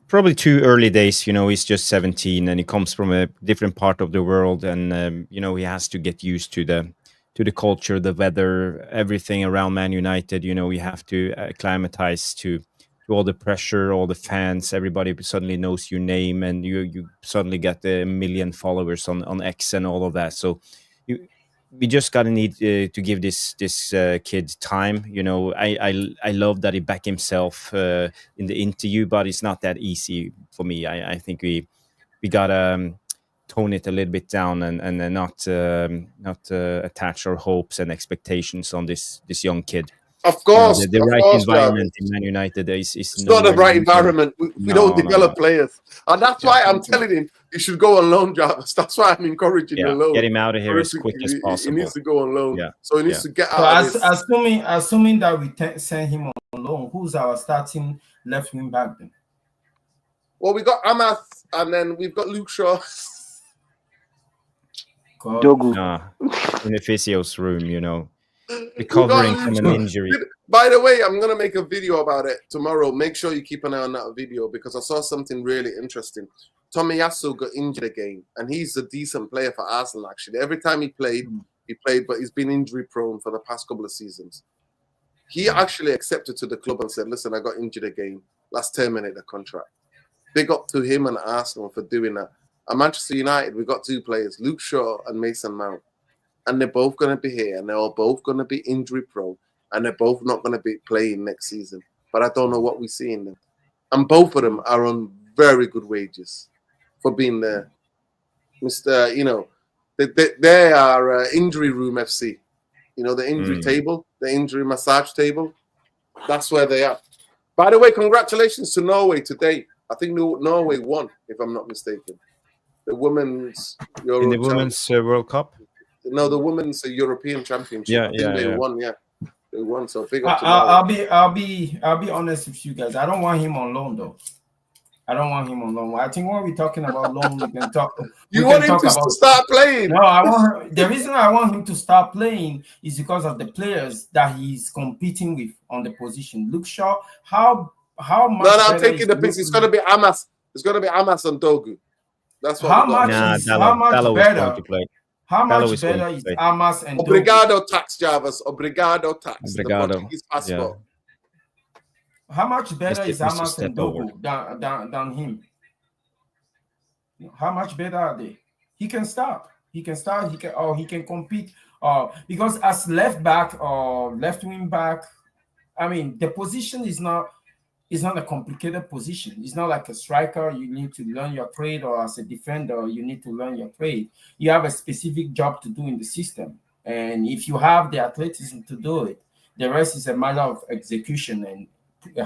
Probably too early days. You know, he's just 17 and he comes from a different part of the world, and you know, he has to get used to the culture, the weather, everything around Man United. You know, we have to acclimatize to all the pressure, all the fans. Everybody suddenly knows your name, and you suddenly get a million followers on X and all of that. So we just gotta need to give this kid time. You know, I love that he backed himself in the interview, but it's not that easy for me. I think we gotta tone it a little bit down and not attach our hopes and expectations on this young kid. Of course, the right environment in Man United is it's not the right environment. We don't develop players, and that's why I'm telling him he should go on loan, Jarvis. That's why I'm encouraging him loan. Get him out of here as quick as possible. He needs to go on loan. Yeah. So he needs to get out of this. Assuming that we send him on loan, who's our starting left wing back then? Well, we got Amath, and then we've got Luke Shaw. Dogu. In the physio's room, you know. Recovering from an injury. By the way, I'm going to make a video about it tomorrow. Make sure you keep an eye on that video because I saw something really interesting. Tomiyasu got injured again, and he's a decent player for Arsenal, actually. Every time he played, but he's been injury prone for the past couple of seasons. He actually accepted to the club and said, listen, I got injured again. Let's terminate the contract. Big up to him and Arsenal for doing that. At Manchester United, we got two players, Luke Shaw and Mason Mount. And they're both going to be here, and they're all both going to be injury prone, and they're both not going to be playing next season. But I don't know what we see in them. And both of them are on very good wages for being there. Mr. You know, they are injury room FC. You know, the injury table, the injury massage table. That's where they are. By the way, congratulations to Norway today. I think Norway won, if I'm not mistaken. The women's Euro in the women's World Cup. No, the women's European Championship. They won. Yeah, they won. So big up to I'll be honest with you guys. I don't want him on loan though. I don't want him on loan. I think when we're talking about loan, we can talk. You want him to start playing? No, the reason I want him to start playing is because of the players that he's competing with on the position. Luke Shaw, how much? No, I'm taking the piss. It's gonna be Amas. It's gonna be Amas and Dogu. That's what. How much better? How much better is Amas and Obrigado tax, Jarvis. Obrigado tax. Obrigado. The Portuguese passport. Yeah. How much better is Amas and Dogu than him? How much better are they? He can start. He can compete. Because as left back or left wing back, I mean, the position is not a complicated position. It's not like a striker. You need to learn your trade, or as a defender, you need to learn your trade. You have a specific job to do in the system. And if you have the athleticism to do it, the rest is a matter of execution and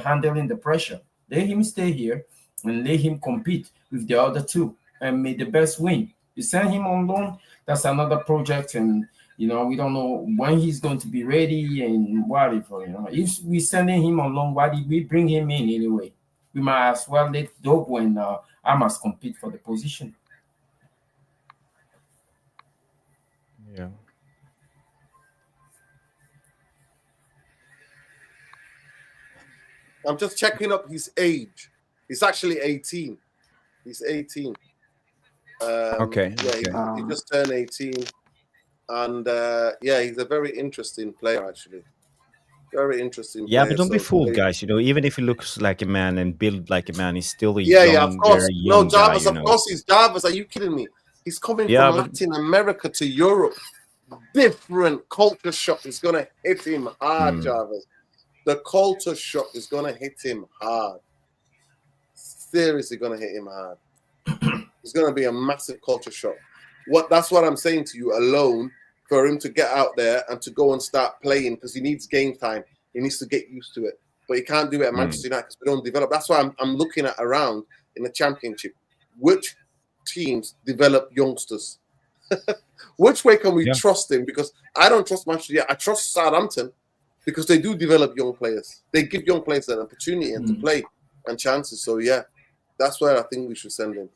handling the pressure. Let him stay here and let him compete with the other two and may the best win. You send him on loan, that's another project, and You know, we don't know when he's going to be ready and whatever. You know, if we're sending him on loan, why did we bring him in anyway? We might as well let Deigo and Amos compete for the position. Yeah. I'm just checking up his age. He's actually 18. He's 18. Okay. Yeah, he just turned 18. And yeah, he's a very interesting player, actually. Very interesting Yeah, player. but don't be So, fooled, guys. You know, even if he looks like a man and built like a man, he's still a yeah, of course. very No, young guy. Jarvis, You of know. course he's Jarvis. Are you kidding me? He's coming Yeah, from but Latin America to Europe. Different culture shock is going to hit him hard, Jarvis. The culture shock is going to hit him hard. Seriously going to hit him hard. It's going to be a massive culture shock. That's what I'm saying to you alone, for him to get out there and to go and start playing, because he needs game time. He needs to get used to it. But he can't do it at Manchester United because we don't develop. That's why I'm looking at around in the Championship. Which teams develop youngsters? Which way can we trust him? Because I don't trust Manchester United. I trust Southampton because they do develop young players. They give young players an opportunity and to play and chances. So, yeah, that's where I think we should send him.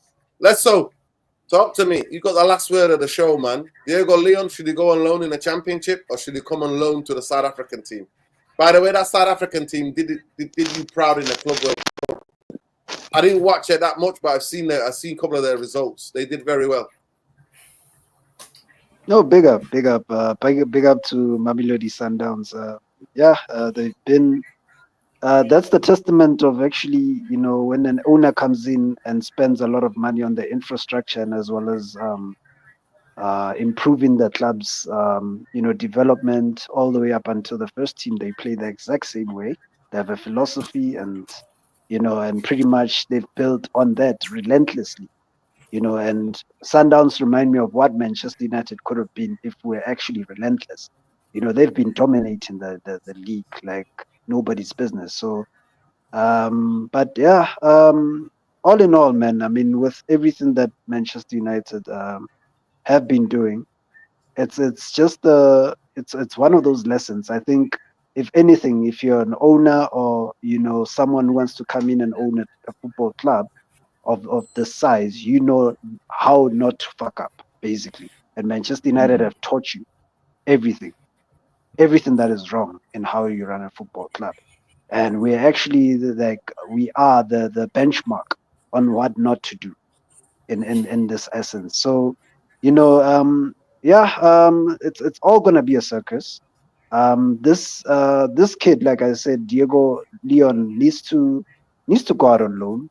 Talk to me. You got the last word of the show, man. Deigo Leon, should he go on loan in the Championship or should he come on loan to the South African team? By the way, that South African team did you proud in the club world. I didn't watch it that much, but I've seen a couple of their results. They did very well. No, big up to Mamelodi Sundowns. They've been. That's the testament of actually, you know, when an owner comes in and spends a lot of money on the infrastructure and as well as improving the club's, development all the way up until the first team. They play the exact same way. They have a philosophy and, and pretty much they've built on that relentlessly, and Sundowns remind me of what Manchester United could have been if we're actually relentless. They've been dominating the league like nobody's business. So, all in all, man, I mean, with everything that Manchester United have been doing, it's just it's one of those lessons. I think, if anything, if you're an owner or someone who wants to come in and own a football club of this size, how not to fuck up, basically. And Manchester United have taught you everything that is wrong in how you run a football club. And we're actually we are the benchmark on what not to do in this essence. So, it's all gonna be a circus. This kid, like I said, Deigo Leon needs to go out on loan.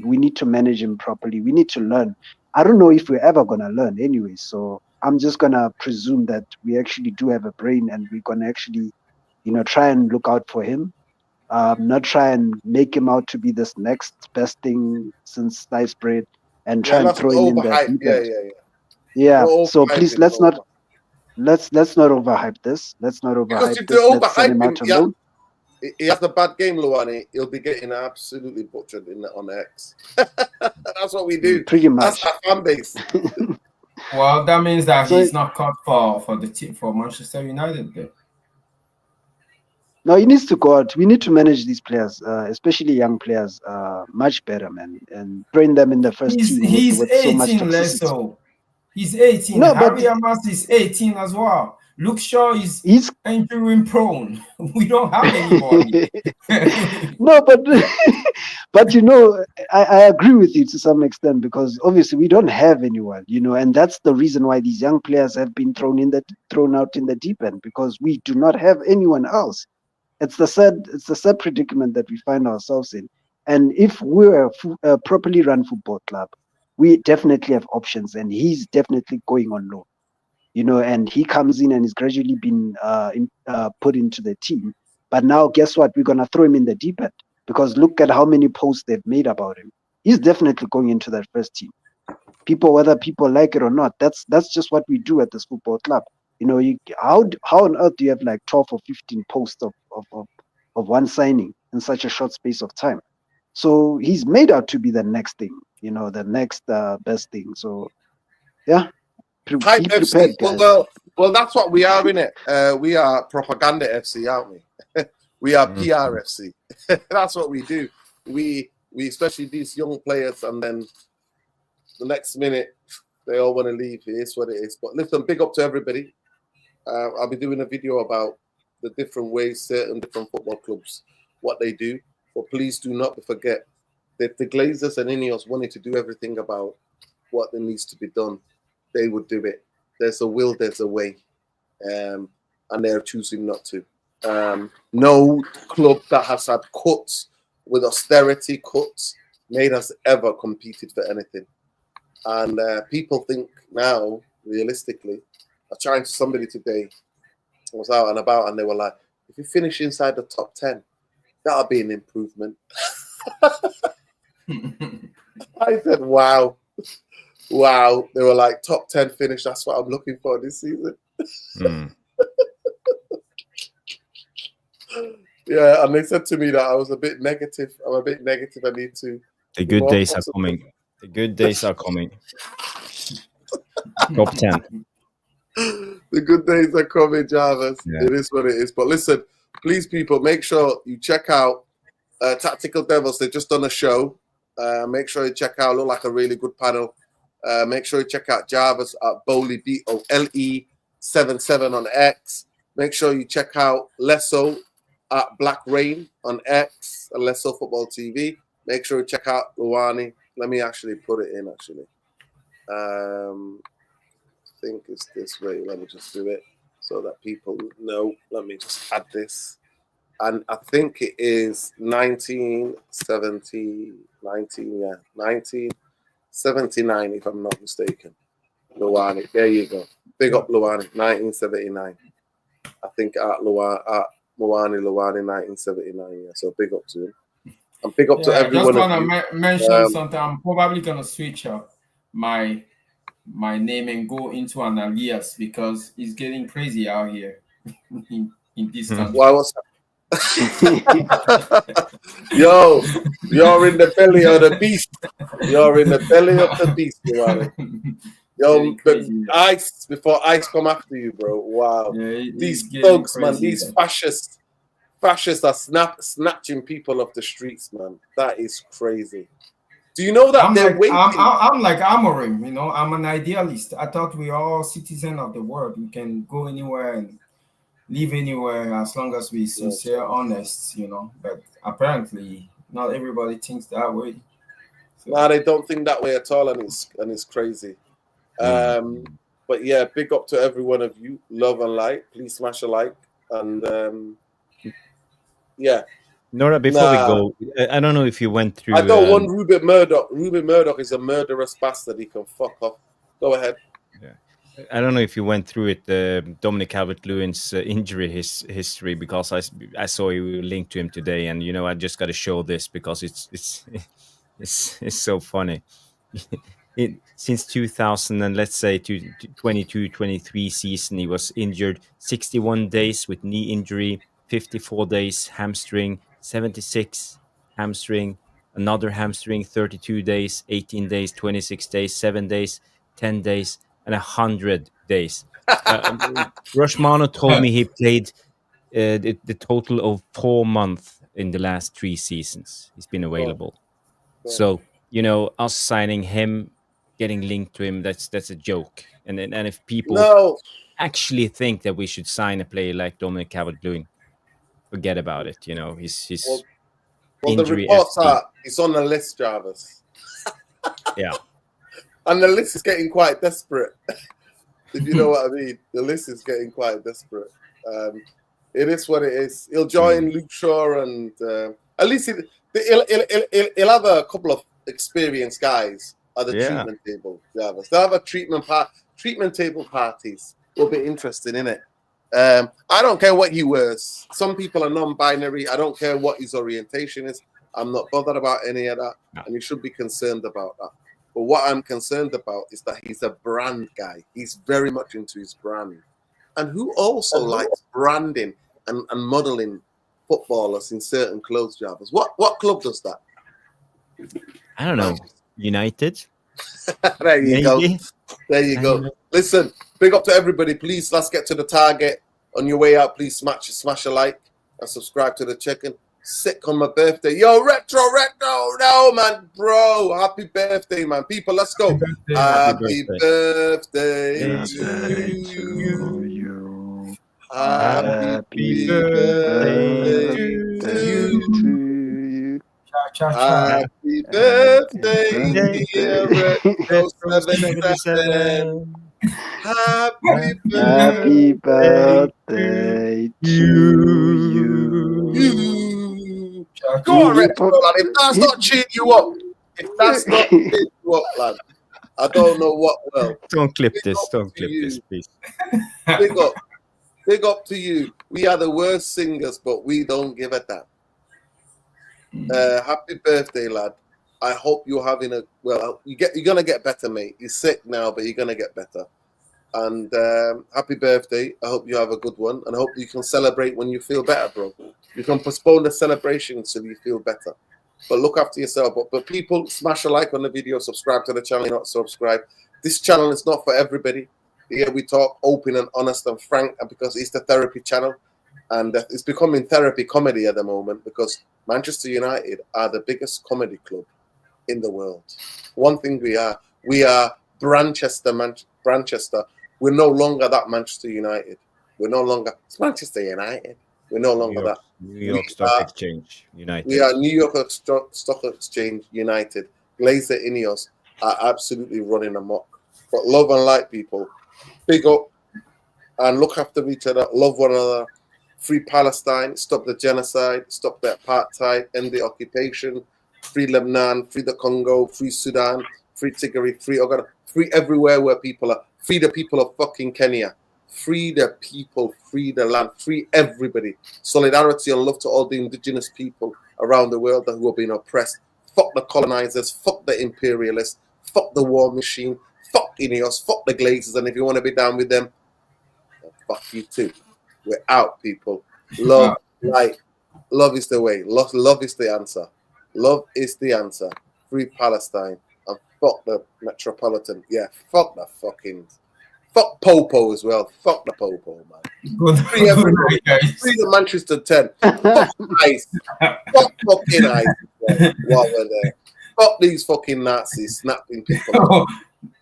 We need to manage him properly. We need to learn. I don't know if we're ever gonna learn anyway. So I'm just gonna presume that we actually do have a brain and we're gonna actually, try and look out for him. Not try and make him out to be this next best thing since sliced bread and try Yeah, and that's throw him in the overhyped. deep end. Yeah. So please let's not overhype this. Let's not Because overhype if this. they Let's send him overhype out him, alone. he has a bad game, Luani. He'll be getting absolutely butchered on X. That's what we do. Pretty much. That's our fan base. Well, that means that he's not cut for the team for Manchester United. Then. No, he needs to go out. We need to manage these players, especially young players, much better, man, and train them in the first team with so much 18, toxicity. Leso. He's 18. No, Harry but Amas is 18 as well. Luke Shaw is injury prone. We don't have anybody. No, but I agree with you to some extent, because obviously we don't have anyone, and that's the reason why these young players have been thrown out in the deep end, because we do not have anyone else. It's the sad predicament that we find ourselves in. And if we're a properly run football club, we definitely have options, and he's definitely going on loan. And he comes in and is gradually been put into the team. But now, guess what? We're gonna throw him in the deep end, because look at how many posts they've made about him. He's definitely going into that first team. Whether people like it or not, that's just what we do at this football club. How on earth do you have like 12 or 15 posts of one signing in such a short space of time? So he's made out to be the next thing, the next best thing. So yeah. Hype Be prepared, FC. guys. Well, Well, that's what we are, innit? We are propaganda FC, aren't we? We are PR FC. That's what we do. We especially these young players, and then the next minute they all want to leave. It is what it is. But listen, big up to everybody. I'll be doing a video about the different ways certain different football clubs, what they do. But please do not forget that the Glazers and Ineos wanted to do everything about what there needs to be done. They would do it. There's a will, there's a way. And they're choosing not to. No club that has had cuts with austerity cuts made has ever competed for anything. And people think now, realistically, I was chatting to somebody today, I was out and about, and they were like, if you finish inside the top 10, that'll be an improvement. I said, wow. Wow. They were like, top 10 finish, that's what I'm looking for this season. Yeah, and they said to me that I was a bit negative. I'm a bit negative. I need to. The good days are coming. The good days are coming. Top 10. The good days are coming, Jarvis. Yeah. It is what it is. But listen, please, people, make sure you check out Tactical Devils. They've just done a show. Make sure you check out. Look like a really good panel. Make sure you check out Jarvis at Bowley, BOLE77 on X. Make sure you check out Lesso at Black Rain on X and Lesso Football TV. Make sure you check out Luani. Let me actually put it in, actually. I think it's this way. Let me just do it so that people know. Let me just add this. And I think it is 1979, if I'm not mistaken. Luani. There you go. Big up Luani, 1979. I think at Luani, 1979. Yeah, so big up to him. And big up to everyone. I just want to mention something. I'm probably going to switch up my name and go into an alias because it's getting crazy out here in this country. Why was that? Yo, you're in the belly of the beast. You're in the belly of the beast, Luani. Yo, but ice before ice come after you, bro. Wow. Yeah, these thugs, man, these fascists are snatching people off the streets, man. That is crazy. Do you know that I'm like Amorim, you know, I'm an idealist. I thought we are all citizens of the world. We can go anywhere and live anywhere as long as we're sincere, honest, you know. But apparently not everybody thinks that way. So. No, they don't think that way at all, and it's crazy. But yeah, big up to every one of you. Love and like. Please smash a like. And yeah. Nora, before we go, I don't know if you went through. I don't want Ruben Murdoch. Ruben Murdoch is a murderous bastard. He can fuck off. Go ahead. Yeah. I don't know if you went through it, Dominic Calvert-Lewin's injury history, because I saw you linked to him today, and you know I just got to show this because it's so funny. Since 2000 and let's say 22-23 season, he was injured 61 days with knee injury, 54 days hamstring, 76 hamstring, another hamstring, 32 days, 18 days, 26 days, 7 days, 10 days, and 100 days. Rushmano told me he played the total of 4 months in the last 3 seasons. He's been available. So, you know, us signing him, getting linked to him, that's a joke. And if people actually think that we should sign a player like Dominic Calvert-Lewin, forget about it. You know, he's well, the reports are he's on the list, Jarvis. Yeah. And the list is getting quite desperate. If you know what I mean. The list is getting quite desperate. It is what it is. He'll join Luke Shaw, and at least he'll have a couple of experienced guys at the treatment table, Jarvis. They'll have a treatment table parties. Will be interesting, innit? I don't care what he wears. Some people are non-binary. I don't care what his orientation is. I'm not bothered about any of that, and you should be concerned about that. But what I'm concerned about is that he's a brand guy. He's very much into his brand. And who also likes branding and modeling footballers in certain clothes, Jarvis? What club does that? I don't know. United? There you go. There you go. Listen, big up to everybody. Please, let's get to the target. On your way out, please smash a like and subscribe to the chicken. Sick on my birthday. Yo, retro. No, man, bro. Happy birthday, man. People, let's go. Happy birthday to you. Happy birthday to you. Happy birthday, dear Retro 77. Happy birthday to you. Go on, Retro, lad. If that's not cheering you up, lad, I don't know what will. Don't clip this. Don't clip this, please. Big up to you. We are the worst singers, but we don't give a damn. Happy birthday, lad. I hope you're having you're gonna get better, mate. You're sick now, but you're gonna get better. And happy birthday. I hope you have a good one, and I hope you can celebrate when you feel better, bro. You can postpone the celebration until you feel better. But look after yourself. But people, smash a like on the video, subscribe to the channel, not subscribe. This channel is not for everybody. Here we talk open and honest and frank, and because it's the therapy channel, and it's becoming therapy comedy at the moment because Manchester United are the biggest comedy club in the world. One thing we are Branchester. We're no longer that Manchester United. We're no longer Manchester United. We're no longer that. New York Stock Exchange United. We are New York Stock Exchange United. Glazer Inios are absolutely running amok. But love and light, people. Big up and look after each other. Love one another. Free Palestine. Stop the genocide. Stop the apartheid. End the occupation. Free Lebanon. Free the Congo. Free Sudan. Free Tigray. Free Uganda. Free everywhere where people are. Free the people of fucking Kenya. Free the people. Free the land. Free everybody. Solidarity and love to all the indigenous people around the world who are being oppressed. Fuck the colonizers. Fuck the imperialists. Fuck the war machine. Fuck Ineos. Fuck the Glazers. And if you want to be down with them, then fuck you too. We're out, people. Love, light. Love is the way. Love is the answer. Love is the answer. Free Palestine. And fuck the Metropolitan. Yeah, fuck the fucking... Fuck Popo as well. Fuck the Popo, man. Free everybody. Free the Manchester 10. Fuck Ice. Fuck fucking Ice. While we're there. Fuck these fucking Nazis snapping people.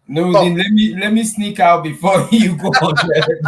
No, then let me sneak out before you go on there.